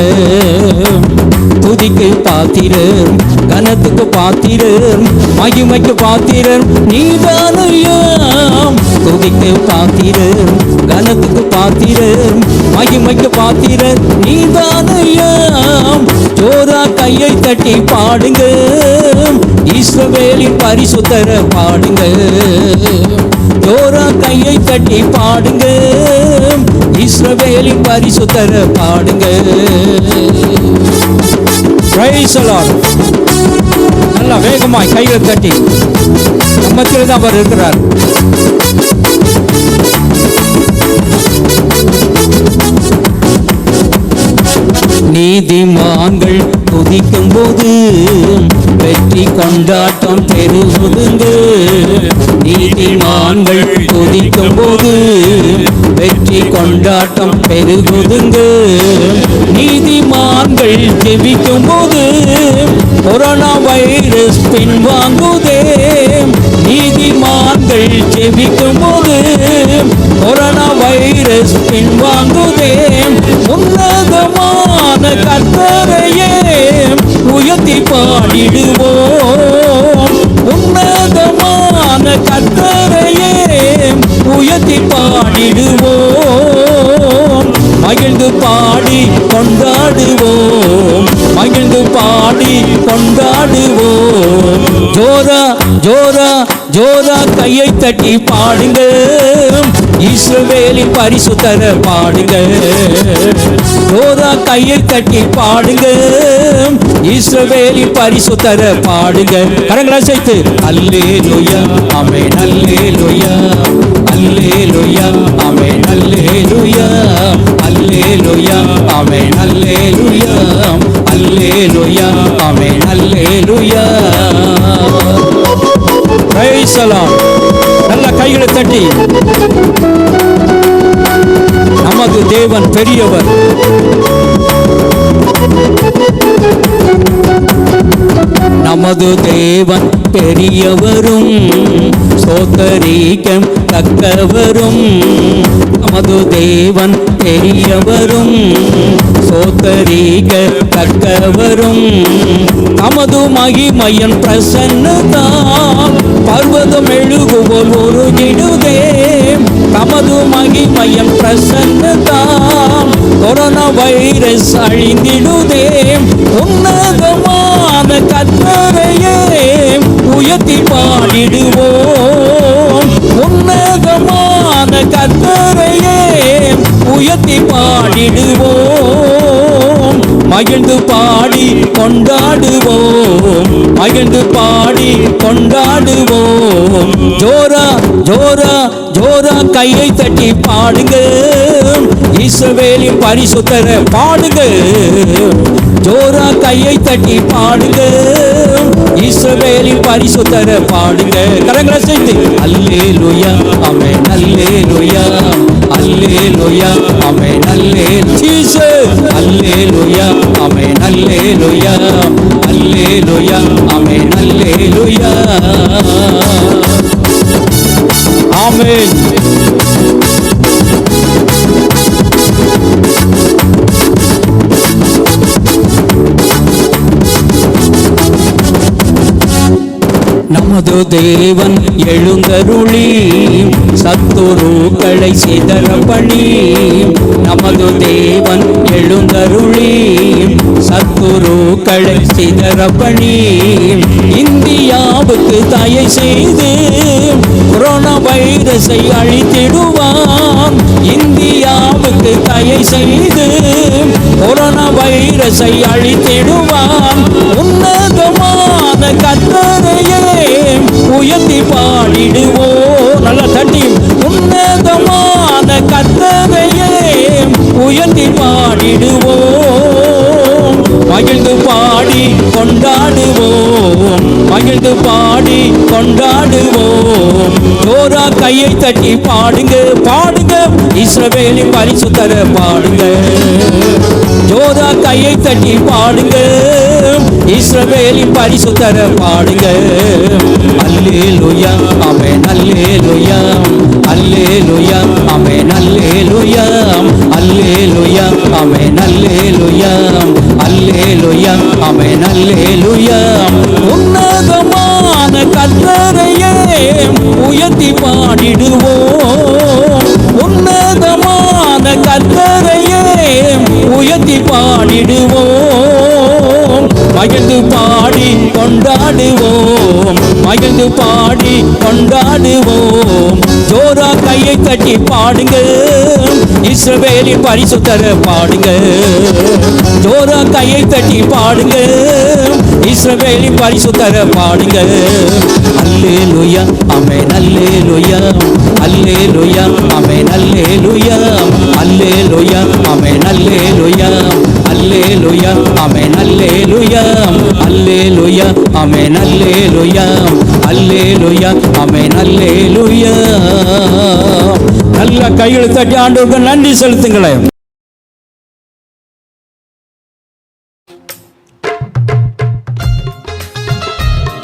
துதிக்கு பாத்திரர், கனத்துக்கு பாத்திரர், மகிமைக்கு பாத்திரர் நீதானையா. துதிக்கு பாத்திரர், கனத்துக்கு பாத்திரர், மகிமைக்கு பாத்திரர் நீதானையா. ஜோரா கையை தட்டி பாடுங்க, இஸ்ரவேலின் பரிசுத்தர பாடுங்க. ஜோரா கையை தட்டி பாடுங்க, இஸ்ரவேலின் பரிசுத்தர பாடுங்க. Praise the Lord. நல்லா வேகமாய் கைகளை தட்டி நம்மத்தில் தான் அவர் இருக்கிறார். நீதிமான்கள் துதிக்கும் போது வெற்றி கொண்டாட்டம் பெருகுதுங்க. நீதிமான்கள் துதிக்கும் போது வெற்றி கொண்டாட்டம் பெருகுதுங்க. நீதிமான்கள் ஜெபிக்கும் போது கொரோனா வைரஸ் பின்வாங்குதே. நீதிமான்கள் ஜெபிக்கும் போது கொரோனா வைரஸ் பின்வாங்குதே. உன்னதமான கர்த்தரையே உயர்த்தி பாடிடுவோம். உன்னதமான கர்த்தரையே உயர்த்தி பாடிடுவோம். மகிழ்ந்து பாடி கொண்டாடுவோம், மகிழ்ந்து பாடி கொண்டாடுவோம். ஜோரா ஜோரா ஜோரா கையை தட்டி பாடுங்க, இஸ்ரவேலின் பரிசுத்தர பாடுங்க. ஜோரா கையை தட்டி பாடுங்க, இஸ்ரவேலின் பரிசுத்தர பாடுங்க. கரங்களை சேர்த்து அல்லேலூயா ஆமென், அல்லேலூயா அல்லேலூயா ஆமென், அல்லேலூயா அல்லேலூயா ஆமென், அல்லேலூயா அல்லேலூயா ஆமென், அல்லேலூயா. Praise the Lord. நல்ல கைகளை தட்டி. நமது தேவன் பெரியவர். நமது தேவன் பெரியவரும் சோதரிக்கம் தக்கவரும். நமது தேவன் பெரியவரும் சோதரிக்க தக்கவரும். நமது மகிமையின் பிரசன்னதாம் பர்வதம் எழுகுவோல் உருகிடுதே. நமது மகிமையின் பிரசன்னதாம் கொரோனா வைரஸ் அழிந்திடுதே. உன்னதமான கர்த்தரையே உயர்த்தி பாடிடுவோம். உன்னதமான கர்த்தரையே உயர்த்தி பாடிடுவோம். மகிழ்ந்து பாடி கொண்டாடுவோம், மகிழ்ந்து பாடி கொண்டாடுவோம். ஜோரா ஜோரா ஜோரா கையை தட்டி பாடுங்க, இஸ்ரவேலின் பரிசுத்தர பாடுங்க. ஜோரா கையை தட்டி பாடுங்க, இஸ்ரவேலின் பரிசுத்தர பாடுங்க. கரங்களை சேர்த்து அல்லேலூயா ஆமென், அல்லேலூயா அல்லேலூயா ஆமென், அல்லேலூயா அல்லேலூயா ஆமென், அல்லேலூயா அல்லேலூயா ஆமென், அல்லேலூயா ஆமென். நமது தேவன் எழுந்தருளி சத்துருக்களை சிதற பண்ணி. நமது தேவன் எழுந்தருளி சத்துருக்களை சிதற பண்ணி. இந்தியாவுக்கு தயை செய்து கொரோனா வைரஸை அழித்திடுவான். இந்தியாவுக்கு தயை செய்து கொரோனா வைரஸை அழித்திடுவான். உன்னதமான கர்த்தரையே உயர்த்தி பாடிடுவோம். நல்ல தட்டி உன்னதமான கர்த்தரையே உயர்த்தி பாடிடுவோம். மகிழ்ந்து பாடி கொண்டாடுவோம், மகிழ்ந்து பாடி கொண்டாடுவோம். ஜோரா கையை தட்டி பாடுங்க, பாடுங்க, இஸ்ரவேலின் பரிசுத்தர பாடுங்க. ஜோரா கையை தட்டி பாடுங்க, இஸ்ரவேலின் பரிசுத்தர பாடுங்க. அல்லேலூயா ஆமென், அல்லேலூயா, அல்லேலூயா ஆமென், அல்லேலூயா, அல்லேலூயா ஆமென், அல்லேலூயா, அல்லேலூயா ஆமென், அல்லேலூயா. உன்னதமான கர்த்தரையே உயர்த்தி பாடிடுவோம், உன்னதமான கர்த்தரையே உயர்த்தி பாடிடுவோம். மகிழ்ந்து பாடி கொண்டாடுவோம், மகிழ்ந்து பாடி கொண்டாடுவோம். ஜோரா கையை தட்டி பாடுங்க, இஸ்ரவேலின் பரிசுத்தர பாடுங்க. ஜோரா கையை தட்டி பாடுங்க, இஸ்ரவேலின் பரிசுத்தர பாடுங்க. அல்லேலூயா ஆமென், அல்லேலூயா, அல்லேலூயா ஆமென், அல்லேலூயா, அல்லேலூயா ஆமென், அல்லேலூயா, அல்லேலூயா ஆமென், அல்லேலூயா, அல்லேலூயா ஆமென், அல்லேலூயா, அல்லேலூயா ஆமென், அல்லேலூயா. நல்ல கைகளை தட்டி ஆண்டவருக்கு நன்றி செலுத்துங்களேன்.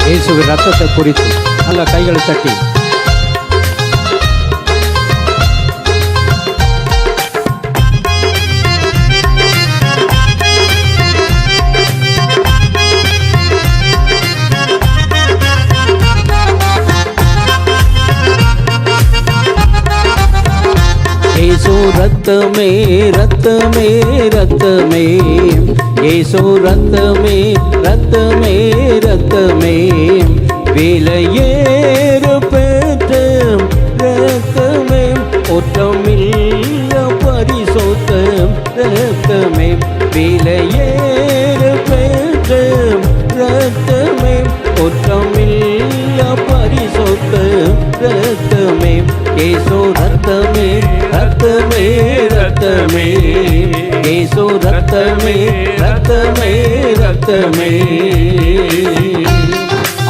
இயேசுவின் ரத்தத்தை குறித்து நல்ல கைகளை தட்டி இயேசு ரத்தமே, ரத்தமே, ரத்தமே, இயேசு ரத்தமே, ரத்தமே, ரத்தமே, விலையேறு பெற்ற ரத்தமே, ஒற்றமில்ல பரிசுத்த ரத்தமே, விலையேறு பெற்ற ரத்தமே, ஒற்றமில்ல பரிசுத்த ரத்தமே, இயேசு ரத்தமே, ரத்தமே, ரத்தமே, இயேசு ரத்தமே, ரத்தமே, ரத்தமே.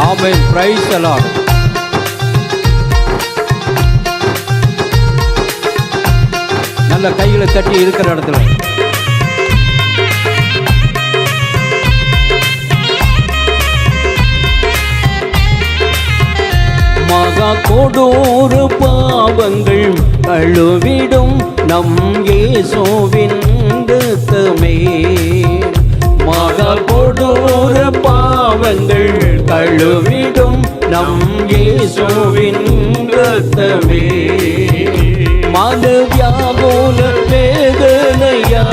ஆமென், பிரைஸ் தி லார்ட். நல்ல கைகளை தட்டி இருக்கிற இடத்துல மகா கொடூர பாவங்கள் கழுவிடும் நம் இயேசுவின் ரத்தமே, மகா கொடூர பாவங்கள் கழுவிடும் நம் இயேசுவின் ரத்தமே, மன வியாகுல வேதனையா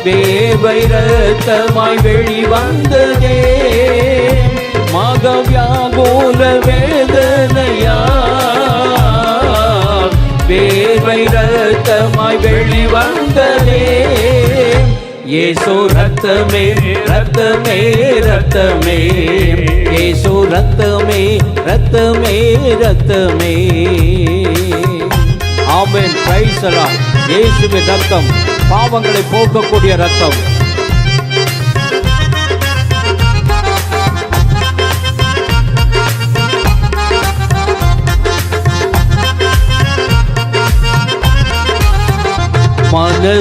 வேவை ரத்தமாய் வெளிவந்ததே, மக வியாகுல வேதனையா வேர்வை ரத்தமாய் வெளிவந்ததே, இயேசு ரத்தமே, ரத்தமே, ரத்தமே, இயேசு ரத்தமே, ரத்தமே, ரத்தமே. ஆமென், பிரைஸ் தி லார்ட். இயேசுவின் ரத்தம் பாவங்களை போக்கக்கூடிய ரத்தம்.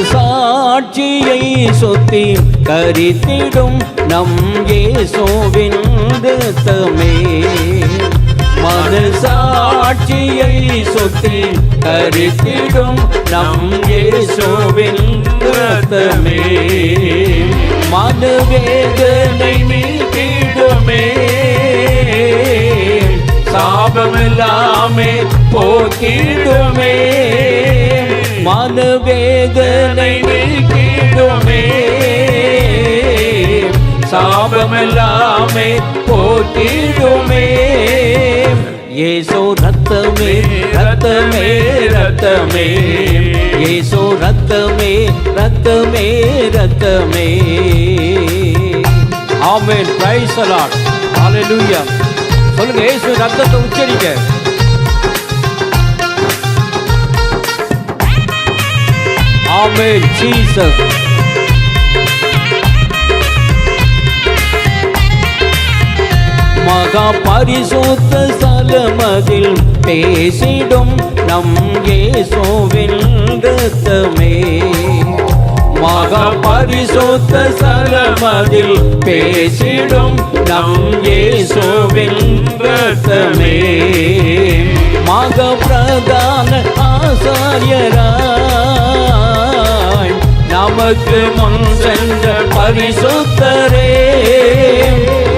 மனசாட்சியை சுத்தி கரித்திடும் நம் இயேசுவின் ரத்தமே, மனசாட்சியை சுத்தி கரித்திடும் நம் இயேசுவின் ரத்தமே, மனவேதனை நீக்கிடுமே, சாபமில்லாமே போக்கிடுமே, மனவேதனை நீக்கிடுமே, சாபமில்லாமே போக்கிடுமே, இயேசு ரத்தமே, ரத்தமே, ரத்தமே, இயேசு ரத்தமே, ரத்தமே, ரத்தமே. ஆமென், பிரைஸ் தி லார்ட். ஹalleluya.
சொல்லுங்க, இயேசு ரத்தத்தை உச்சரிங்க. ஆமென் ஜீசஸ். மகா பரிசுத்த ஸ்தலமதில் பேசிடும் நம் இயேசுவின் இரத்தமே. மகா பரிசுத்த ஸ்தலமதில் பேசிடும் நம் இயேசுவின் இரத்தமே. மக பிரதான ஆசாரியராய் நமக்கு முன் சென்ற பரிசுத்தரே.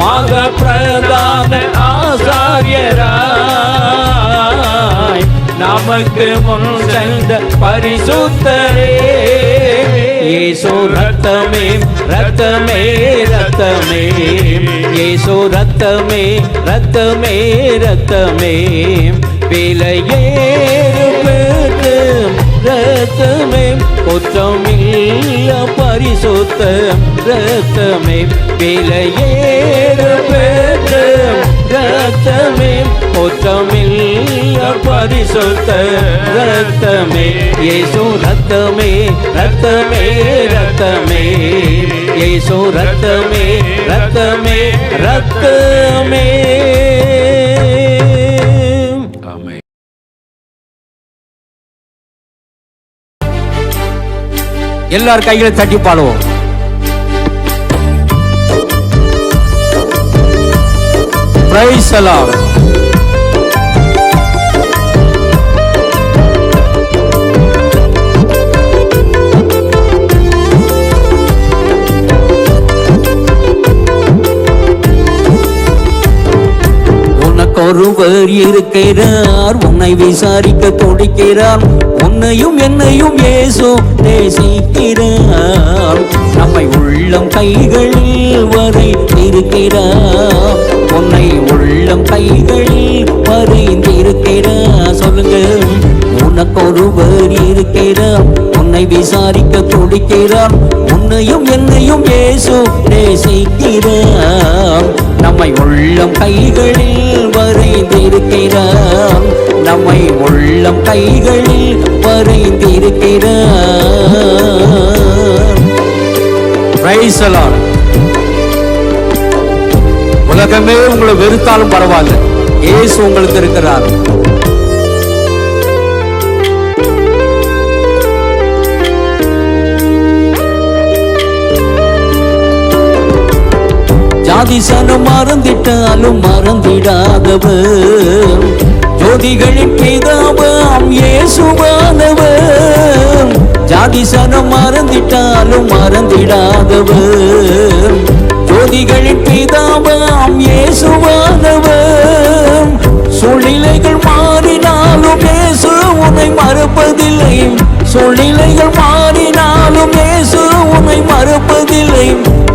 மக பிரதான ஆசாரியராய் நமக்கு முன் சென்ற பரிசுத்தரே. இயேசு ரத்தமே ரத்தமே ரத்தமே, இயேசு ரத்தமே ரத்தமே ரத்தமே, விலையேறு பெற்ற ரத்தமே, குற்றமில்ல பரிசுத்த ரத்தமே, விலையேறு பெற்ற ரத்தமே, குற்றமில்ல பரிசுத்த ரத்தமே. இயேசு ரத்தமே ரத்தமே ரத்தமே, இயேசு ரத்தமே ரத்தமே ரத்தமே.
ஆமென்.
எல்லார் கைகளை தட்டி பாடுவோம். Price the Lord. ஒருவர் இருக்கிறார், உன்னை விசாரிக்க துடிக்கிறார், உன்னையும் என்னையும் இயேசு நேசிக்கிறார். நம்மை உள்ளம் கைகளில் வரைந்திருக்கிறார், உன்னை உள்ளம் கைகளில் வரைந்திருக்கிறார். சொல்லுங்க, உனக்கு ஒருவர் இருக்கிறார், உன்னை விசாரிக்க துடிக்கிறார், உன்னையும் என்னையும் இயேசு நேசிக்கிறார். நம்மை உள்ளம் கைகளில் வரைந்திருக்கிறார், நம்மை உள்ளம் கைகளில் வரைந்திருக்கிறார். Price the Lord. உலகமே உங்களை வெறுத்தாலும் பரவாயில்ல, இயேசு உங்களுக்கு இருக்கிறார். ஜாதிசனம் மறந்திட்டாலும் மறந்திடாதவர், ஜோதிகளின் பிதாவாம் இயேசுவானவர். ஜாதிசனம் மறந்திட்டாலும் மறந்திடாதவர், ஜோதிகளின் பிதாவாம் இயேசுவானவர். சூழ்நிலைகள் மாறினாலும் இயேசு உன்னை மறப்பதில்லை, சூழ்நிலைகள் மாறினாலும் இயேசு உன்னை மறப்பதில்லை.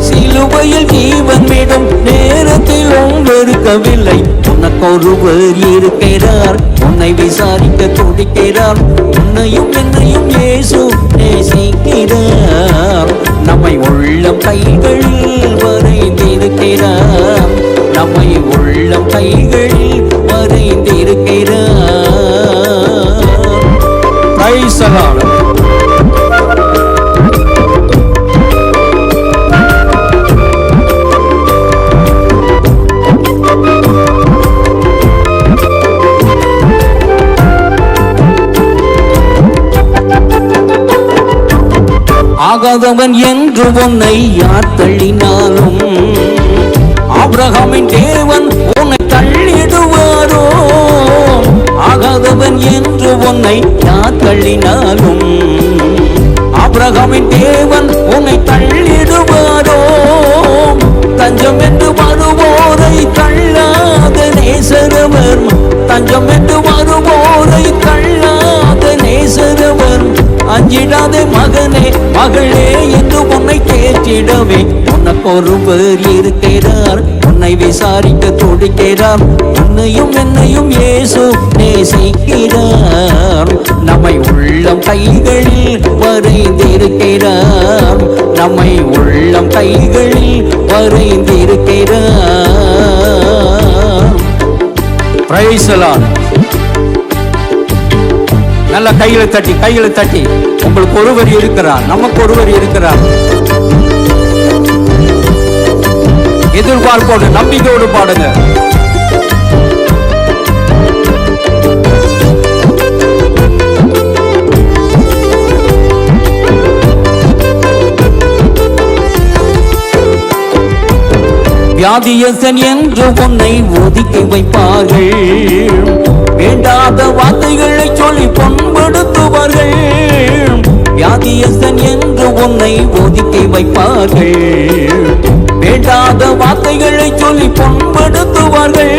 சிலுவையில் ஜீவன் விடும் நேரத்திலும் வெறுக்கவில்லை. உனக்கு ஒருவர் இருக்கிறார், உன்னை விசாரிக்க துடிக்கிறார், உன்னையும் என்னையும் இயேசு நேசிக்கிறார். நம்மை உள்ளம் கைகளில் வரைந்திருக்கிறார், நம்மை உள்ளம் கைகளில் வரைந்திருக்கிறார். Price the Lord. ஆகாதவன் என்று உன்னை யார் தள்ளினாலும், ஆபிரகாமின் தேவன் உன்னை தள்ளிடுவாரோ. ஆகாதவன் என்று உன்னை யார் தள்ளினாலும், ஆபிரகாமின் தேவன் உன்னை தள்ளிடுவாரோ. தஞ்சம் என்று வருவோரை தள்ளாத நேசரவர், தஞ்சம் என்று வருவோரை தள்ளாத நேசரவர். அஞ்சிடாதே மகனே மகளே என்று உன்னை தேற்றிடவே உனக்கு ஒருவர் இருக்கிறார், உன்னை விசாரிக்க துடிக்கிறார், உன்னையும் என்னையும் இயேசு நேசிக்கிறார். நம்மை உள்ளம் கைகளில் வரைந்திருக்கிறார், நம்மை உள்ளம் கைகளில் வரைந்திருக்கிறார். Price the Lord. நல்ல கைகளை தட்டி உங்களுக்கு ஒருவர் இருக்கிறார், நமக்கு ஒருவர் இருக்கிறார். எதிர்பார்ப்போடு நம்பிக்கையோடு பாடுங்க. வியாதியஸ்தன் என்று உன்னை ஒதுக்கி வைப்பார்கள், வேண்டாத வார்த்தைகளை சொல்லி பண்படுத்துவார்கள். வியாதியஸ்தன் என்று உன்னை ஒதுக்கி வைப்பார்கள், வேண்டாத வார்த்தைகளை சொல்லி பண்படுத்துவார்கள்.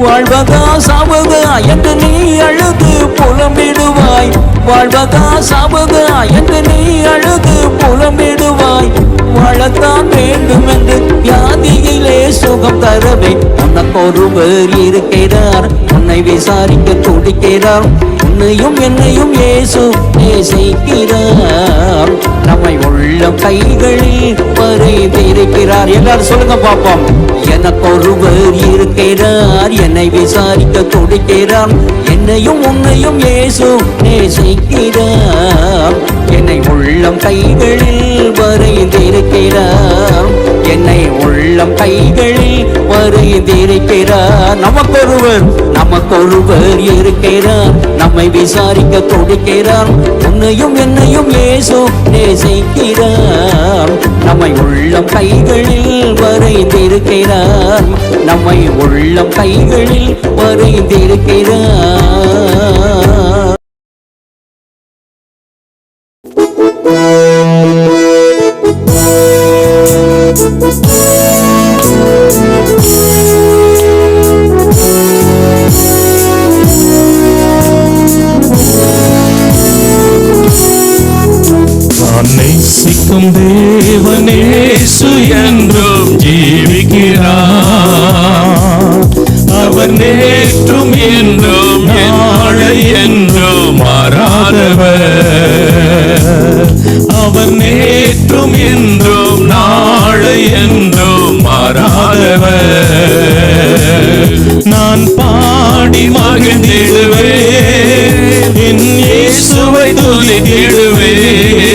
வாழ்வதா சாவதா என்று நீ அழுது புலம்பிடுவாய், வாழ்வதா சாவதா என்று நீ அழுது புலம்பிடுவாய். வாழத்தான் வேண்டும் என்று வியாதியிலே சுகம் தரவே உனக்கு ஒருவர் இருக்கிறார், உன்னை விசாரிக்க துடிக்கிறார். உன்னையும் என்னையும் இயேசு நேசிக்கிறார், நம்மை உள்ளம் கைகளில் வரைந்திருக்கிறார். எல்லாரும் சொல்லுங்க பாப்போம். எனக்கு ஒருவர் இருக்கிறார், என்னை விசாரிக்க துடிக்கிறார். என்னையும் உன்னையும் இயேசு நேசிக்கிறார், என்னை உள்ளம் கைகளில் வரைந்திருக்கிறார், என்னை உள்ளம் கைகளில் வரைந்திருக்கிறார். நமக்கொருவர் இருக்கிறார், நம்மை விசாரிக்க துடிக்கிறார். உன்னையும் என்னையும் இயேசு நேசிக்கிறார், நம்மை உள்ளம் கைகளில் வரைந்திருக்கிறார், நம்மை உள்ளம் கைகளில் வரைந்திருக்கிறார்.
நேசிக்கும் தேவனே இயேசு என்றும் ஜீவிக்கிறார், அவர் நேற்றும் என்றும் நாளை என்றும் மாறாதவர். அவர் நேற்றும் என்றும் நாளை என்றும் மாறாதவர். நான் பாடி மகிழ்ந்திடுவேன், என் இயேசுவை துதித்திடுவேன்.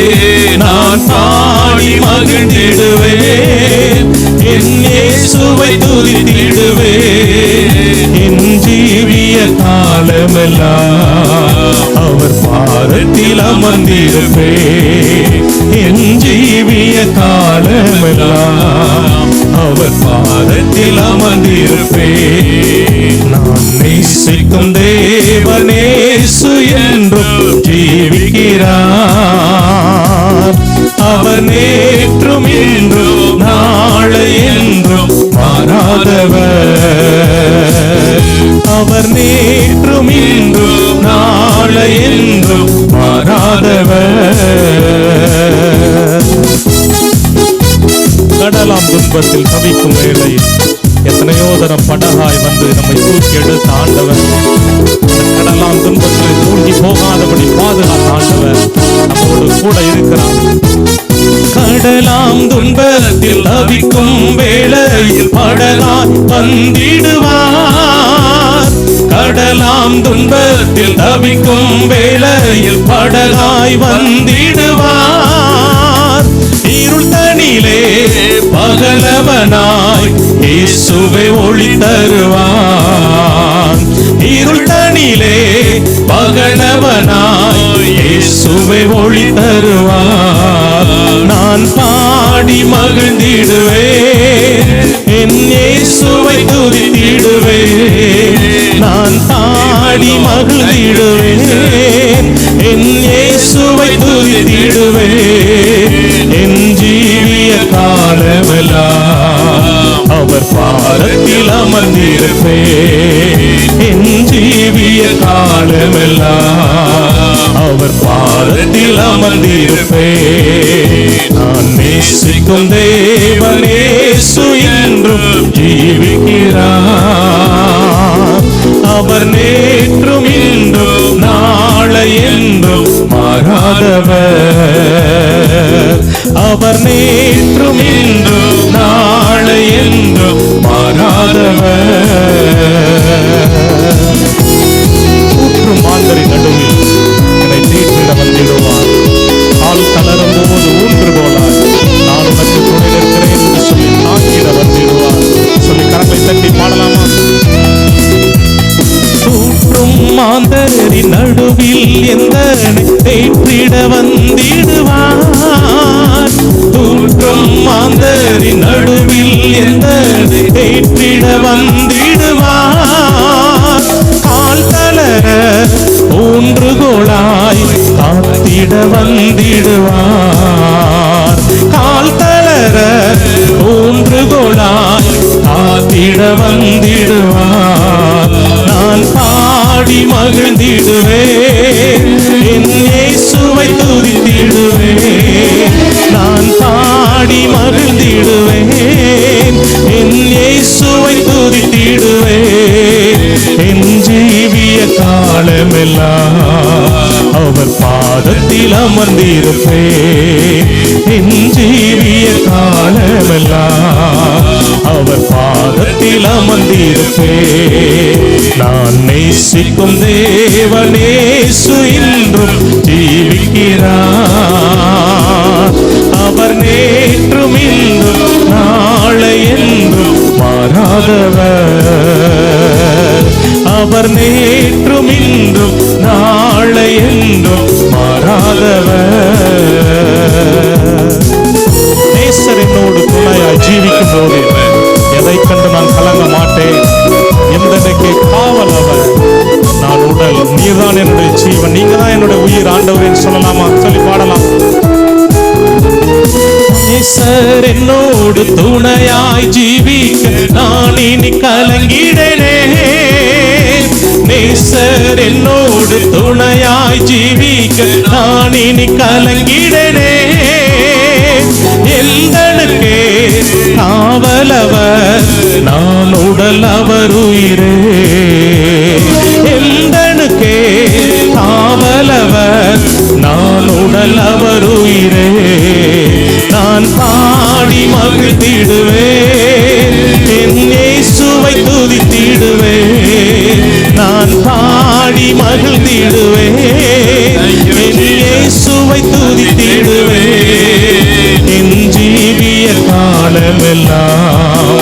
நான் பாடி மகிழ்ந்திடுவேன், என் இயேசுவை துதித்திடுவேன். என் ஜீவிய காலமெல்லாம் அவர் பாதத்தில் அமர்ந்திருப்பேன். என் ஜீவிய காலமெல்லாம் அவர் பாதத்தில் அமர்ந்திருப்பேன். நான் நேசிக்கும் தேவனே இயேசு என்றும் ஜீவிக்கிறார், அவர் நேற்றும் இன்றும் நாளை என்றும் மாறாதவர். அவர் நேற்றும் இன்றும் நாளை என்றும் மாறாதவர். கடலாம் துன்பத்தில் தவிக்கும் வேளையில் எத்தனையோ தரம் படகாய் வந்து நம்மை தூக்கி எடுத்த ஆண்டவர், கடலாம் துன்பத்தில் மூழ்கி போகாதபடி பாதுகாத்த ஆண்டவர் நம்மோடு கூட இருக்கிறார். கடலாம் துன்பத்தில் தவிக்கும் வேளையில் படகாய் வந்திடுவார். கடலாம் துன்பத்தில் தவிக்கும் வேளையில் படகாய் வந்திடுவார். இருள் தனிலே பகலவனாய் இயேசுவை ஒளி தருவான். இருள் தனிலே பகலவனாய் இயேசுவை ஒளி தருவான். நான் பாடி மகிழ்ந்திடுவேன், என் இயேசுவை துதித்திடுவேன். நான் பாடி மகிழ்ந்திடுவேன், என் இயேசுவை துதித்திடுவேன். என் ஜீவிய காலமெல்லாம் அவர் பாதத்தில் அமர்ந்திருப்பேன். என் ஜீவிய காலமெல்லாம் அவர் பாதத்தில் அமர்ந்திருப்பேன். நான் நேசிக்கும் தேவனே இயேசு என்றும் ஜீவிக்கிறார், அவர் நேற்றும் இன்றும் நாளை என்றும் மாறாதவர். அவர் நேற்றும் இன்றும் நாளை என்றும் மாறாதவர். எந்தனை தேற்றிட வந்திடுவார். தூற்றும் மாந்தரின் நடுவில் எந்தனை தேற்றிட வந்திடுவார். கால் தளர ஊன்றுகோலாய் காத்திட வந்திடுவார். கால் தளர ஊன்றுகோலாய் காத்திட வந்திடுவார். நான் பாடி மகிழ்ந்திடுவேன், என் இயேசுவை துதித்திடுவேன். நான் பாடி மகிழ்ந்திடுவேன், என் இயேசுவை துதித்திடுவேன். என் ஜீவிய காலமெல்லாம் அவர் பாதத்தில் அமர்ந்திருப்பேன். என் ஜீவிய காலமெல்லாம் அவர் பாதத்தில் அமர்ந்திருப்பேன். நான் நேசிக்கும் தேவனேசு இன்றும் ஜீவிக்கிறார். அவர் நேற்றும் இன்றும் நாளை என்றும் மாறாதவர். அவர் நேற்றும் இன்றும் நாளை என்றும் மாறாதவர். நேசர் என்னோடு துணையாய் ஜீவிக்கும் போது எதை கண்டு நான் கலங்க மாட்டேன். எந்தனைக்கு காவல் அவர். நான் உடல், நீர்தான் என்னுடைய ஜீவன், நீங்க தான் என்னுடைய உயிர் ஆண்டவரேன்னு சொல்லலாமா? சொல்லி பாடலாம். நேசர் என்னோடு துணையாய் ஜீவிக்க நான் இனி கலங்கிடனே. நேசர் என்னோடு துணையாய் ஜீவிக்க நான் இனி கலங்கிடனே. எந்தனுக்கே காவலவர், நான் உடல் அவர் உயிரே. எந்தனுக்கே காவலவர், நான் உடல் அவர் உயிரே. நான் பாடி மகிழ்ந்திடுவேன், என் இயேசுவை துதித்திடுவேன். நான் பாடி மகிழ்ந்திடுவேன், என் இயேசுவை துதித்திடுவேன். என் ஜீவிய காலமெல்லாம்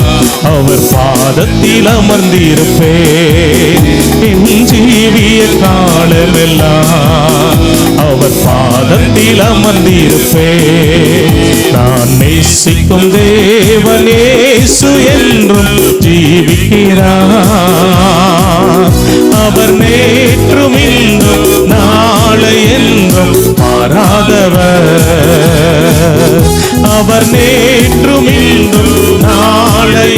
அவர் பாதத்தில் அமர்ந்திருப்பேன். என் ஜீவிய காலமெல்லாம் அவர் பாதத்தில் அமர்ந்திருப்பேன். நான் நேசிக்கும் தேவனேசு என்றும் ஜீவிக்கிறார். அவர் நேற்றும் இன்றும் நாளை என்றும் மாறாதவர். அவர் நேற்றும் இன்றும் நாளை